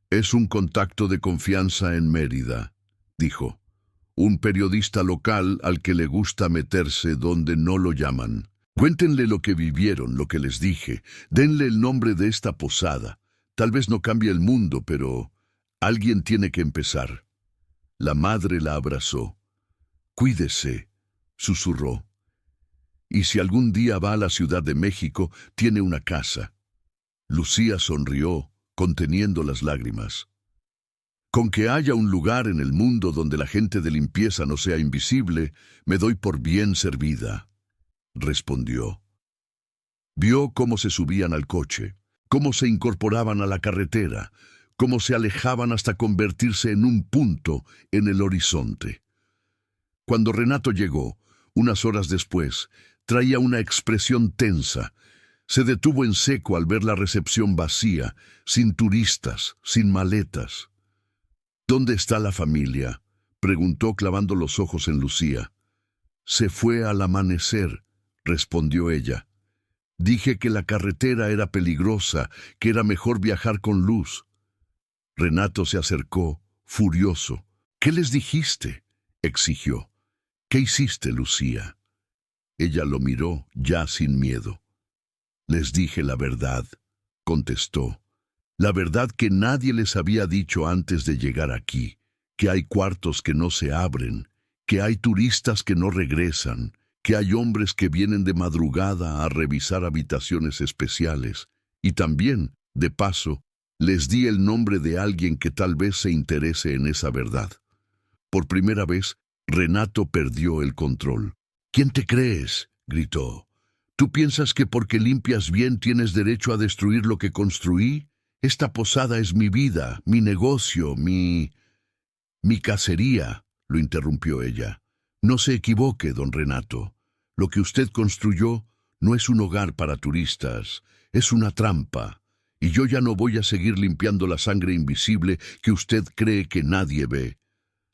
«Es un contacto de confianza en Mérida», dijo. «Un periodista local al que le gusta meterse donde no lo llaman. Cuéntenle lo que vivieron, lo que les dije. Denle el nombre de esta posada. Tal vez no cambie el mundo, pero alguien tiene que empezar». La madre la abrazó. «Cuídese», susurró. «Y si algún día va a la Ciudad de México, tiene una casa». Lucía sonrió, conteniendo las lágrimas. «Con que haya un lugar en el mundo donde la gente de limpieza no sea invisible, me doy por bien servida», respondió. Vio cómo se subían al coche, cómo se incorporaban a la carretera, cómo se alejaban hasta convertirse en un punto en el horizonte. Cuando Renato llegó, unas horas después, traía una expresión tensa. Se detuvo en seco al ver la recepción vacía, sin turistas, sin maletas. «¿Dónde está la familia?», preguntó clavando los ojos en Lucía. «Se fue al amanecer», respondió ella. «Dije que la carretera era peligrosa, que era mejor viajar con luz». Renato se acercó, furioso. «¿Qué les dijiste?», exigió. «¿Qué hiciste, Lucía?». Ella lo miró, ya sin miedo. «Les dije la verdad», contestó. La verdad que nadie les había dicho antes de llegar aquí, que hay cuartos que no se abren, que hay turistas que no regresan, que hay hombres que vienen de madrugada a revisar habitaciones especiales, y también, de paso, les di el nombre de alguien que tal vez se interese en esa verdad. Por primera vez, Renato perdió el control. ¿Quién te crees?, gritó. ¿Tú piensas que porque limpias bien tienes derecho a destruir lo que construí? Esta posada es mi vida, mi negocio, mi cacería, lo interrumpió ella. No se equivoque, don Renato. Lo que usted construyó no es un hogar para turistas, es una trampa. Y yo ya no voy a seguir limpiando la sangre invisible que usted cree que nadie ve.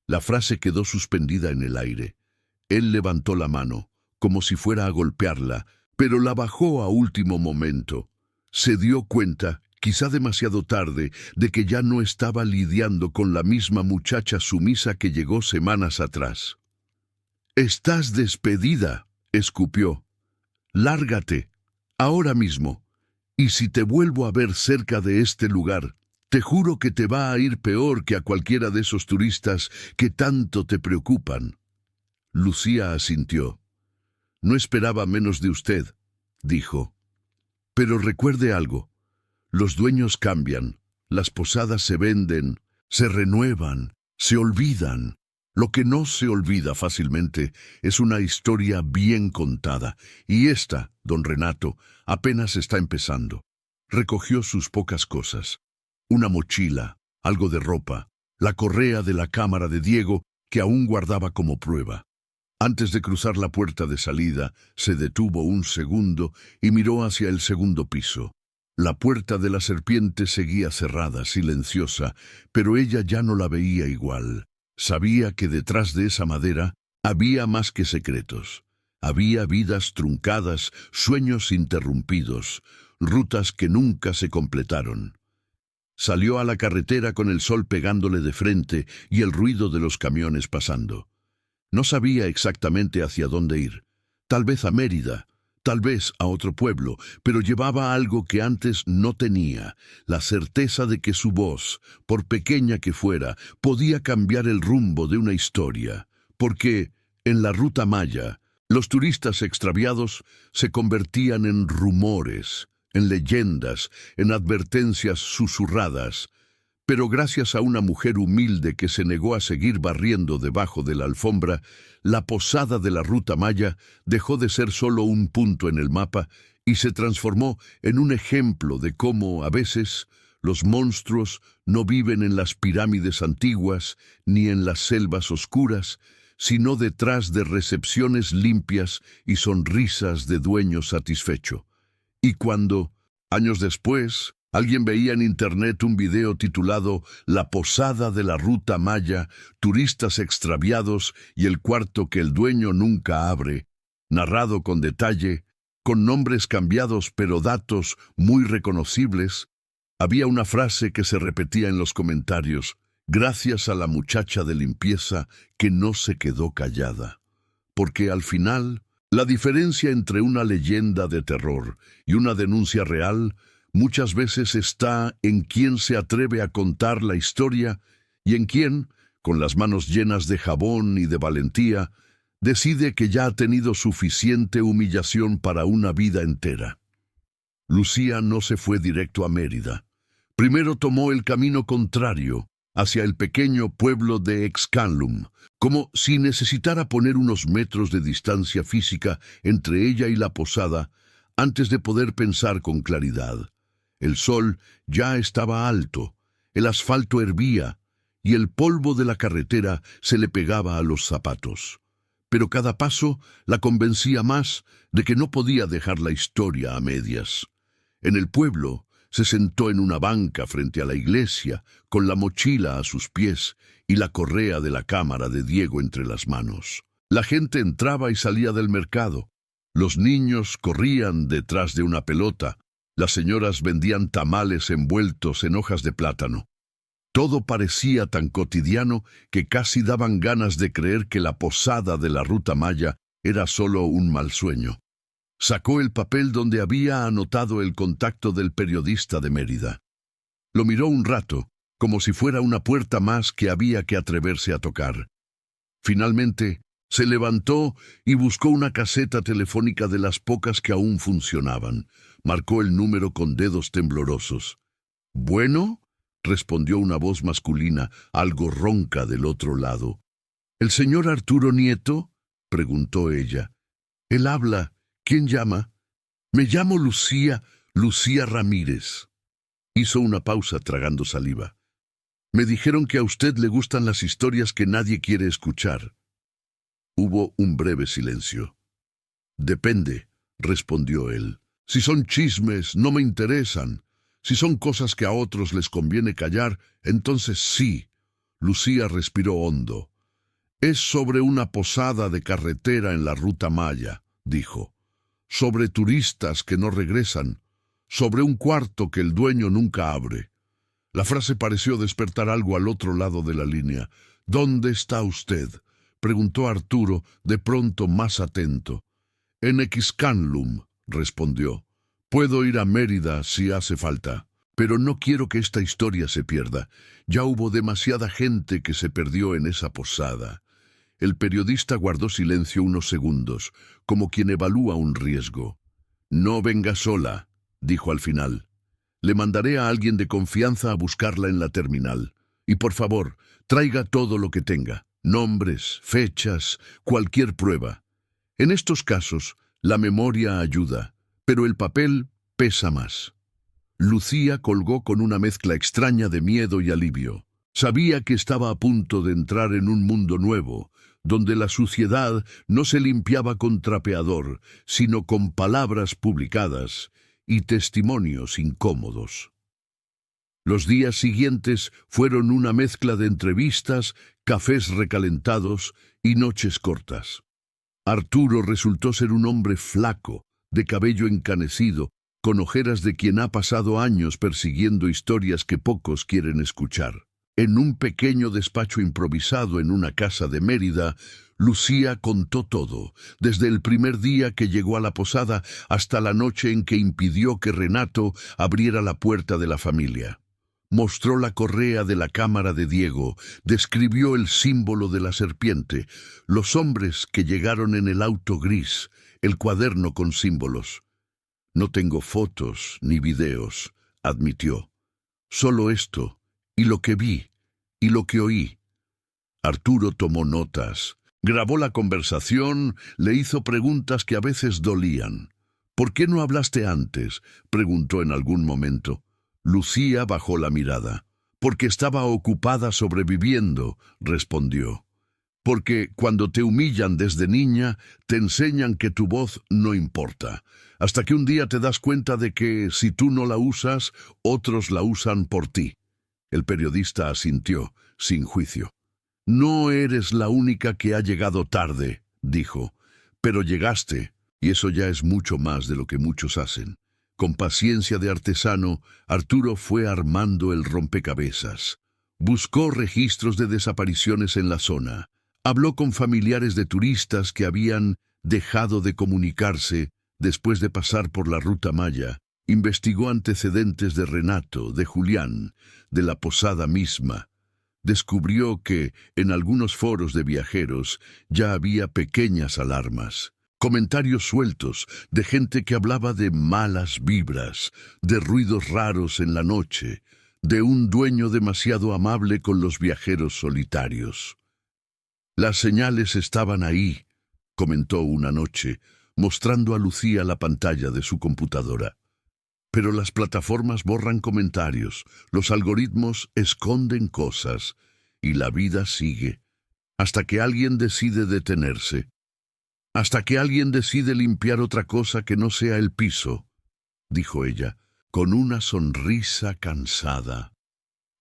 La frase quedó suspendida en el aire. Él levantó la mano, como si fuera a golpearla, pero la bajó a último momento. Se dio cuenta, quizá demasiado tarde, de que ya no estaba lidiando con la misma muchacha sumisa que llegó semanas atrás. «Estás despedida», escupió. «Lárgate, ahora mismo. Y si te vuelvo a ver cerca de este lugar, te juro que te va a ir peor que a cualquiera de esos turistas que tanto te preocupan». Lucía asintió. «No esperaba menos de usted», dijo. «Pero recuerde algo. Los dueños cambian, las posadas se venden, se renuevan, se olvidan. Lo que no se olvida fácilmente es una historia bien contada, y esta, don Renato, apenas está empezando». Recogió sus pocas cosas. Una mochila, algo de ropa, la correa de la cámara de Diego que aún guardaba como prueba. Antes de cruzar la puerta de salida, se detuvo un segundo y miró hacia el segundo piso. La puerta de la serpiente seguía cerrada, silenciosa, pero ella ya no la veía igual. Sabía que detrás de esa madera había más que secretos. Había vidas truncadas, sueños interrumpidos, rutas que nunca se completaron. Salió a la carretera con el sol pegándole de frente y el ruido de los camiones pasando. No sabía exactamente hacia dónde ir. Tal vez a Mérida, tal vez a otro pueblo, pero llevaba algo que antes no tenía, la certeza de que su voz, por pequeña que fuera, podía cambiar el rumbo de una historia, porque, en la ruta maya, los turistas extraviados se convertían en rumores, en leyendas, en advertencias susurradas. Pero gracias a una mujer humilde que se negó a seguir barriendo debajo de la alfombra, la posada de la ruta maya dejó de ser solo un punto en el mapa y se transformó en un ejemplo de cómo, a veces, los monstruos no viven en las pirámides antiguas ni en las selvas oscuras, sino detrás de recepciones limpias y sonrisas de dueño satisfecho. Y cuando, años después, alguien veía en internet un video titulado «La posada de la ruta maya, turistas extraviados y el cuarto que el dueño nunca abre», narrado con detalle, con nombres cambiados pero datos muy reconocibles, había una frase que se repetía en los comentarios: «Gracias a la muchacha de limpieza que no se quedó callada». Porque al final, la diferencia entre una leyenda de terror y una denuncia real muchas veces está en quién se atreve a contar la historia y en quién, con las manos llenas de jabón y de valentía, decide que ya ha tenido suficiente humillación para una vida entera. Lucía no se fue directo a Mérida. Primero tomó el camino contrario, hacia el pequeño pueblo de Excalum, como si necesitara poner unos metros de distancia física entre ella y la posada antes de poder pensar con claridad. El sol ya estaba alto, el asfalto hervía y el polvo de la carretera se le pegaba a los zapatos. Pero cada paso la convencía más de que no podía dejar la historia a medias. En el pueblo se sentó en una banca frente a la iglesia, con la mochila a sus pies y la correa de la cámara de Diego entre las manos. La gente entraba y salía del mercado. Los niños corrían detrás de una pelota. Las señoras vendían tamales envueltos en hojas de plátano. Todo parecía tan cotidiano que casi daban ganas de creer que la posada de la ruta maya era solo un mal sueño. Sacó el papel donde había anotado el contacto del periodista de Mérida. Lo miró un rato, como si fuera una puerta más que había que atreverse a tocar. Finalmente, se levantó y buscó una caseta telefónica de las pocas que aún funcionaban. Marcó el número con dedos temblorosos. «¿Bueno?», respondió una voz masculina, algo ronca del otro lado. «¿El señor Arturo Nieto?», preguntó ella. «Él habla. ¿Quién llama?». «Me llamo Lucía Ramírez». Hizo una pausa tragando saliva. «Me dijeron que a usted le gustan las historias que nadie quiere escuchar». Hubo un breve silencio. «Depende», respondió él. «Si son chismes, no me interesan. Si son cosas que a otros les conviene callar, entonces sí». Lucía respiró hondo. «Es sobre una posada de carretera en la Ruta Maya», dijo. «Sobre turistas que no regresan. Sobre un cuarto que el dueño nunca abre». La frase pareció despertar algo al otro lado de la línea. «¿Dónde está usted?», preguntó Arturo, de pronto más atento. «En Excanlum», respondió. «Puedo ir a Mérida si hace falta. Pero no quiero que esta historia se pierda. Ya hubo demasiada gente que se perdió en esa posada». El periodista guardó silencio unos segundos, como quien evalúa un riesgo. «No venga sola», dijo al final. «Le mandaré a alguien de confianza a buscarla en la terminal. Y por favor, traiga todo lo que tenga. Nombres, fechas, cualquier prueba. En estos casos, la memoria ayuda, pero el papel pesa más». Lucía colgó con una mezcla extraña de miedo y alivio. Sabía que estaba a punto de entrar en un mundo nuevo, donde la suciedad no se limpiaba con trapeador, sino con palabras publicadas y testimonios incómodos. Los días siguientes fueron una mezcla de entrevistas, cafés recalentados y noches cortas. Arturo resultó ser un hombre flaco, de cabello encanecido, con ojeras de quien ha pasado años persiguiendo historias que pocos quieren escuchar. En un pequeño despacho improvisado en una casa de Mérida, Lucía contó todo, desde el primer día que llegó a la posada hasta la noche en que impidió que Renato abriera la puerta de la familia. Mostró la correa de la cámara de Diego, describió el símbolo de la serpiente, los hombres que llegaron en el auto gris, el cuaderno con símbolos. «No tengo fotos ni videos», admitió. «Solo esto, y lo que vi, y lo que oí». Arturo tomó notas, grabó la conversación, le hizo preguntas que a veces dolían. «¿Por qué no hablaste antes?», preguntó en algún momento. Lucía bajó la mirada. «Porque estaba ocupada sobreviviendo», respondió. «Porque cuando te humillan desde niña, te enseñan que tu voz no importa, hasta que un día te das cuenta de que, si tú no la usas, otros la usan por ti». El periodista asintió, sin juicio. «No eres la única que ha llegado tarde», dijo, «pero llegaste, y eso ya es mucho más de lo que muchos hacen». Con paciencia de artesano, Arturo fue armando el rompecabezas. Buscó registros de desapariciones en la zona. Habló con familiares de turistas que habían dejado de comunicarse después de pasar por la Ruta Maya. Investigó antecedentes de Renato, de Julián, de la posada misma. Descubrió que, en algunos foros de viajeros, ya había pequeñas alarmas. Comentarios sueltos de gente que hablaba de malas vibras, de ruidos raros en la noche, de un dueño demasiado amable con los viajeros solitarios. «Las señales estaban ahí», comentó una noche, mostrando a Lucía la pantalla de su computadora. «Pero las plataformas borran comentarios, los algoritmos esconden cosas, y la vida sigue, hasta que alguien decide detenerse. Hasta que alguien decide limpiar otra cosa que no sea el piso», dijo ella, con una sonrisa cansada.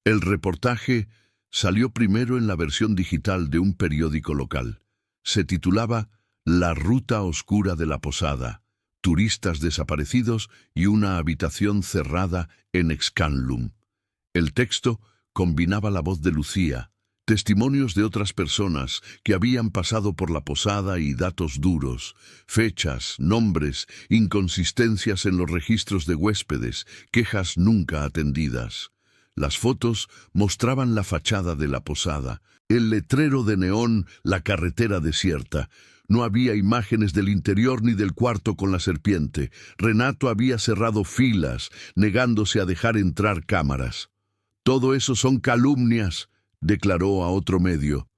El reportaje salió primero en la versión digital de un periódico local. Se titulaba «La ruta oscura de la posada, turistas desaparecidos y una habitación cerrada en Excanlum». El texto combinaba la voz de Lucía, Testimonios de otras personas que habían pasado por la posada y datos duros, fechas, nombres, inconsistencias en los registros de huéspedes, quejas nunca atendidas. Las fotos mostraban la fachada de la posada, el letrero de neón, la carretera desierta. No había imágenes del interior ni del cuarto con la serpiente. Renato había cerrado filas, negándose a dejar entrar cámaras. «Todo eso son calumnias», declaró a otro medio.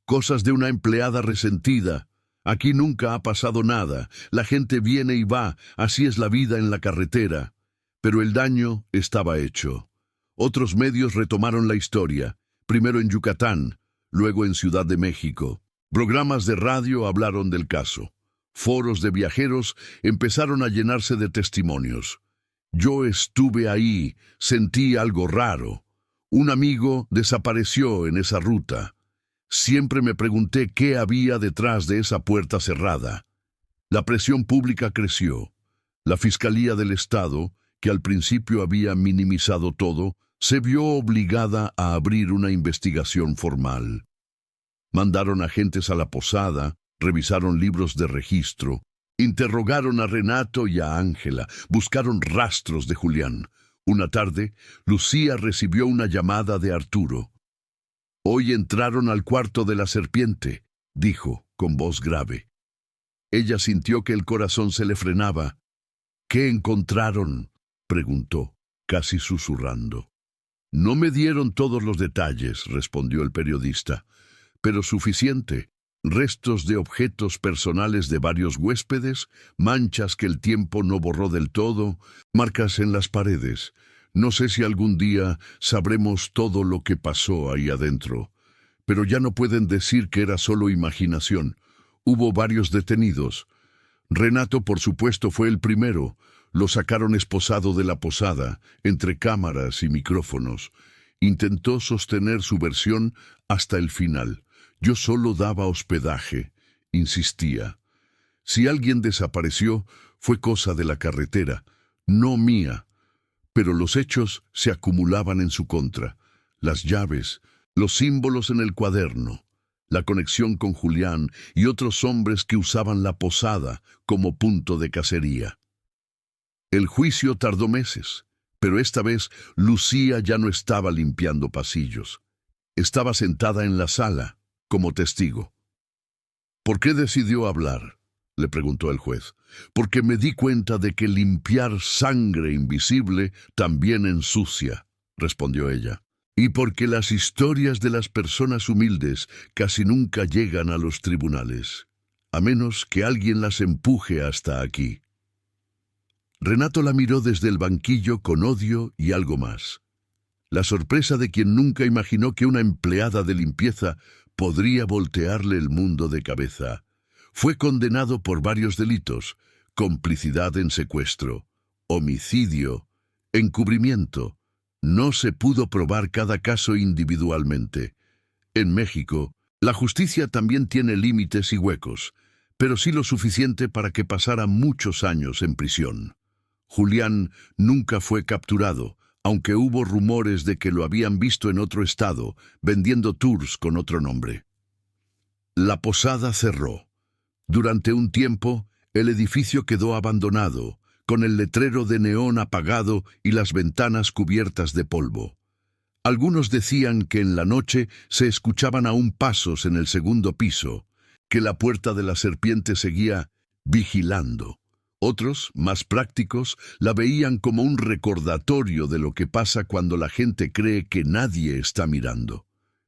«Cosas de una empleada resentida. Aquí nunca ha pasado nada. La gente viene y va. Así es la vida en la carretera». Pero el daño estaba hecho. Otros medios retomaron la historia, primero en Yucatán, luego en Ciudad de México. Programas de radio hablaron del caso. Foros de viajeros empezaron a llenarse de testimonios. «Yo estuve ahí, sentí algo raro. Un amigo desapareció en esa ruta. Siempre me pregunté qué había detrás de esa puerta cerrada». La presión pública creció. La Fiscalía del Estado, que al principio había minimizado todo, se vio obligada a abrir una investigación formal. Mandaron agentes a la posada, revisaron libros de registro, interrogaron a Renato y a Ángela, buscaron rastros de Julián. Una tarde, Lucía recibió una llamada de Arturo. «Hoy entraron al cuarto de la serpiente», dijo con voz grave. Ella sintió que el corazón se le frenaba. «¿Qué encontraron?», preguntó, casi susurrando. «No me dieron todos los detalles», respondió el periodista, «pero suficiente. Restos de objetos personales de varios huéspedes, manchas que el tiempo no borró del todo, marcas en las paredes. No sé si algún día sabremos todo lo que pasó ahí adentro. Pero ya no pueden decir que era solo imaginación. Hubo varios detenidos. Renato, por supuesto, fue el primero. Lo sacaron esposado de la posada, entre cámaras y micrófonos. Intentó sostener su versión hasta el final. Yo solo daba hospedaje», insistía. «Si alguien desapareció, fue cosa de la carretera, no mía». Pero los hechos se acumulaban en su contra. Las llaves, los símbolos en el cuaderno, la conexión con Julián y otros hombres que usaban la posada como punto de cacería. El juicio tardó meses, pero esta vez Lucía ya no estaba limpiando pasillos. Estaba sentada en la sala, como testigo. «¿Por qué decidió hablar?», le preguntó el juez. «Porque me di cuenta de que limpiar sangre invisible también ensucia», respondió ella. «Y porque las historias de las personas humildes casi nunca llegan a los tribunales, a menos que alguien las empuje hasta aquí». Renato la miró desde el banquillo con odio y algo más. La sorpresa de quien nunca imaginó que una empleada de limpieza podría voltearle el mundo de cabeza. Fue condenado por varios delitos: complicidad en secuestro, homicidio, encubrimiento. No se pudo probar cada caso individualmente. En México, la justicia también tiene límites y huecos, pero sí lo suficiente para que pasara muchos años en prisión. Julián nunca fue capturado, aunque hubo rumores de que lo habían visto en otro estado, vendiendo tours con otro nombre. La posada cerró. Durante un tiempo, el edificio quedó abandonado, con el letrero de neón apagado y las ventanas cubiertas de polvo. Algunos decían que en la noche se escuchaban aún pasos en el segundo piso, que la puerta de la serpiente seguía vigilando. Otros, más prácticos, la veían como un recordatorio de lo que pasa cuando la gente cree que nadie está mirando.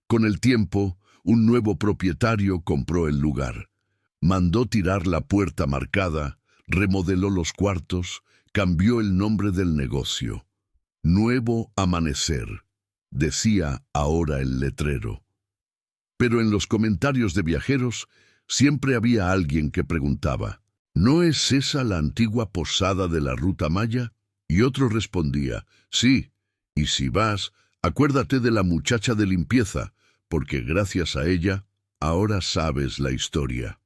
Con el tiempo, un nuevo propietario compró el lugar. Mandó tirar la puerta marcada, remodeló los cuartos, cambió el nombre del negocio. «Nuevo Amanecer», decía ahora el letrero. Pero en los comentarios de viajeros siempre había alguien que preguntaba: «¿No es esa la antigua posada de la Ruta Maya?». Y otro respondía: «Sí, y si vas, acuérdate de la muchacha de limpieza, porque gracias a ella, ahora sabes la historia».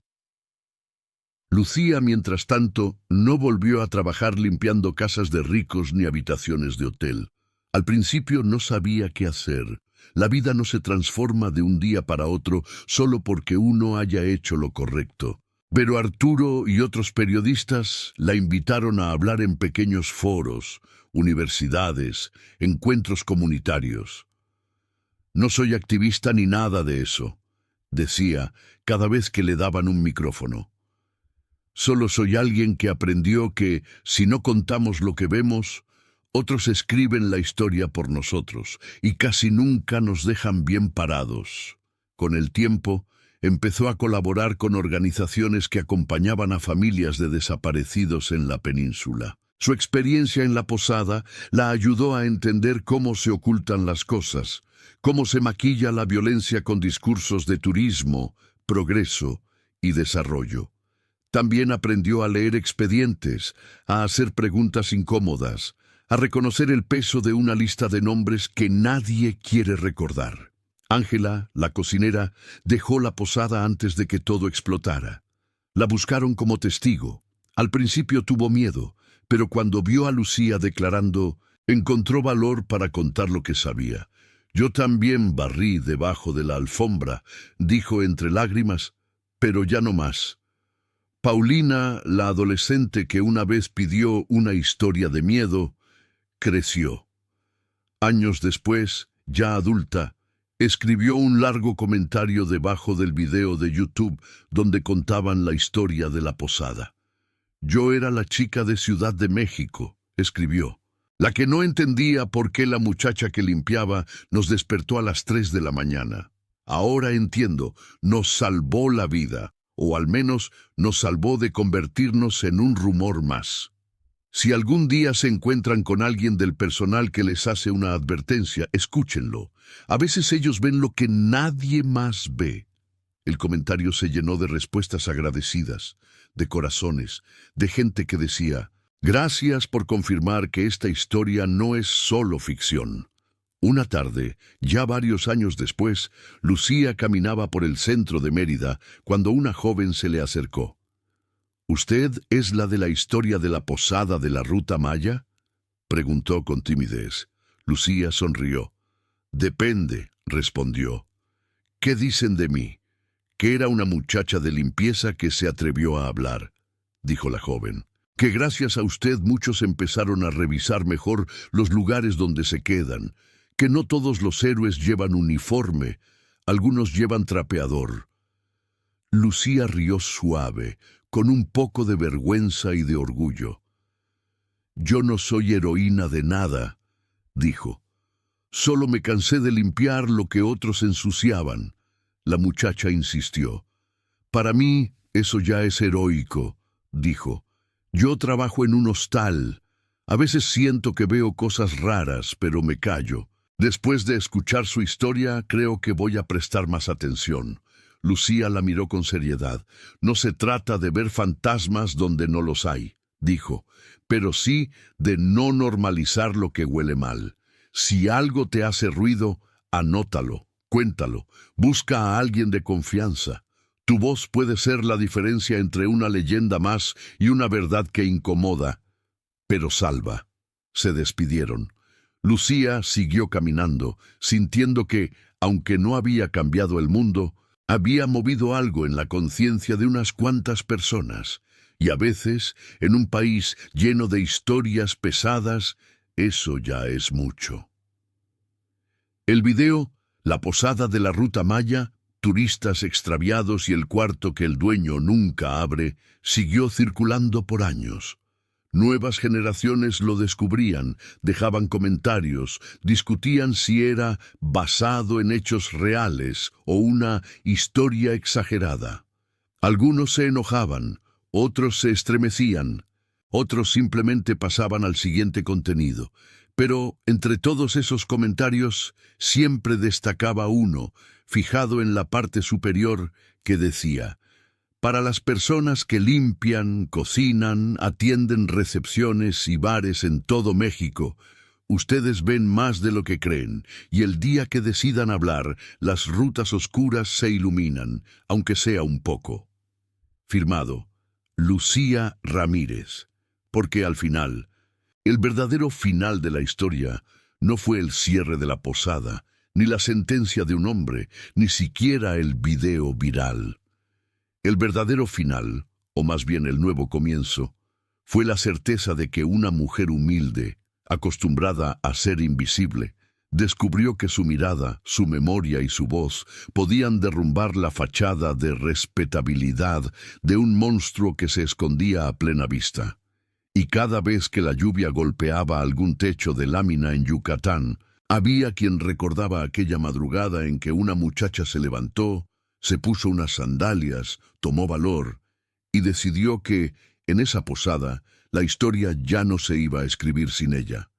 Lucía, mientras tanto, no volvió a trabajar limpiando casas de ricos ni habitaciones de hotel. Al principio no sabía qué hacer. La vida no se transforma de un día para otro solo porque uno haya hecho lo correcto. Pero Arturo y otros periodistas la invitaron a hablar en pequeños foros, universidades, encuentros comunitarios. No soy activista ni nada de eso, decía cada vez que le daban un micrófono. Solo soy alguien que aprendió que, si no contamos lo que vemos, otros escriben la historia por nosotros y casi nunca nos dejan bien parados. Con el tiempo, empezó a colaborar con organizaciones que acompañaban a familias de desaparecidos en la península. Su experiencia en la posada la ayudó a entender cómo se ocultan las cosas, cómo se maquilla la violencia con discursos de turismo, progreso y desarrollo. También aprendió a leer expedientes, a hacer preguntas incómodas, a reconocer el peso de una lista de nombres que nadie quiere recordar. Ángela, la cocinera, dejó la posada antes de que todo explotara. La buscaron como testigo. Al principio tuvo miedo, pero cuando vio a Lucía declarando, encontró valor para contar lo que sabía. Yo también barrí debajo de la alfombra, dijo entre lágrimas, pero ya no más. Paulina, la adolescente que una vez pidió una historia de miedo, creció. Años después, ya adulta, escribió un largo comentario debajo del video de YouTube donde contaban la historia de la posada. Yo era la chica de Ciudad de México, escribió, la que no entendía por qué la muchacha que limpiaba nos despertó a las 3 de la mañana. Ahora entiendo, nos salvó la vida, o al menos nos salvó de convertirnos en un rumor más. Si algún día se encuentran con alguien del personal que les hace una advertencia, escúchenlo. A veces ellos ven lo que nadie más ve. El comentario se llenó de respuestas agradecidas, de corazones, de gente que decía, gracias por confirmar que esta historia no es solo ficción. Una tarde, ya varios años después, Lucía caminaba por el centro de Mérida cuando una joven se le acercó. ¿Usted es la de la historia de la posada de la Ruta Maya?, preguntó con timidez. Lucía sonrió. Depende, respondió. ¿Qué dicen de mí? Que era una muchacha de limpieza que se atrevió a hablar, dijo la joven. Que gracias a usted muchos empezaron a revisar mejor los lugares donde se quedan, que no todos los héroes llevan uniforme, algunos llevan trapeador. Lucía rió suave, con un poco de vergüenza y de orgullo. Yo no soy heroína de nada, dijo. Solo me cansé de limpiar lo que otros ensuciaban. La muchacha insistió. Para mí eso ya es heroico, dijo. Yo trabajo en un hostal. A veces siento que veo cosas raras, pero me callo. Después de escuchar su historia, creo que voy a prestar más atención. Lucía la miró con seriedad. No se trata de ver fantasmas donde no los hay, dijo, pero sí de no normalizar lo que huele mal. Si algo te hace ruido, anótalo, cuéntalo, busca a alguien de confianza. Tu voz puede ser la diferencia entre una leyenda más y una verdad que incomoda, pero salva. Se despidieron. Lucía siguió caminando, sintiendo que, aunque no había cambiado el mundo, había movido algo en la conciencia de unas cuantas personas, y a veces, en un país lleno de historias pesadas, eso ya es mucho. El video, La posada de la Ruta Maya, turistas extraviados y el cuarto que el dueño nunca abre, siguió circulando por años. Nuevas generaciones lo descubrían, dejaban comentarios, discutían si era basado en hechos reales o una historia exagerada. Algunos se enojaban, otros se estremecían, otros simplemente pasaban al siguiente contenido. Pero entre todos esos comentarios siempre destacaba uno, fijado en la parte superior, que decía: para las personas que limpian, cocinan, atienden recepciones y bares en todo México, ustedes ven más de lo que creen, y el día que decidan hablar, las rutas oscuras se iluminan, aunque sea un poco. Firmado, Lucía Ramírez. Porque al final, el verdadero final de la historia no fue el cierre de la posada, ni la sentencia de un hombre, ni siquiera el video viral. El verdadero final, o más bien el nuevo comienzo, fue la certeza de que una mujer humilde, acostumbrada a ser invisible, descubrió que su mirada, su memoria y su voz podían derrumbar la fachada de respetabilidad de un monstruo que se escondía a plena vista. Y cada vez que la lluvia golpeaba algún techo de lámina en Yucatán, había quien recordaba aquella madrugada en que una muchacha se levantó, se puso unas sandalias, tomó valor y decidió que, en esa posada, la historia ya no se iba a escribir sin ella.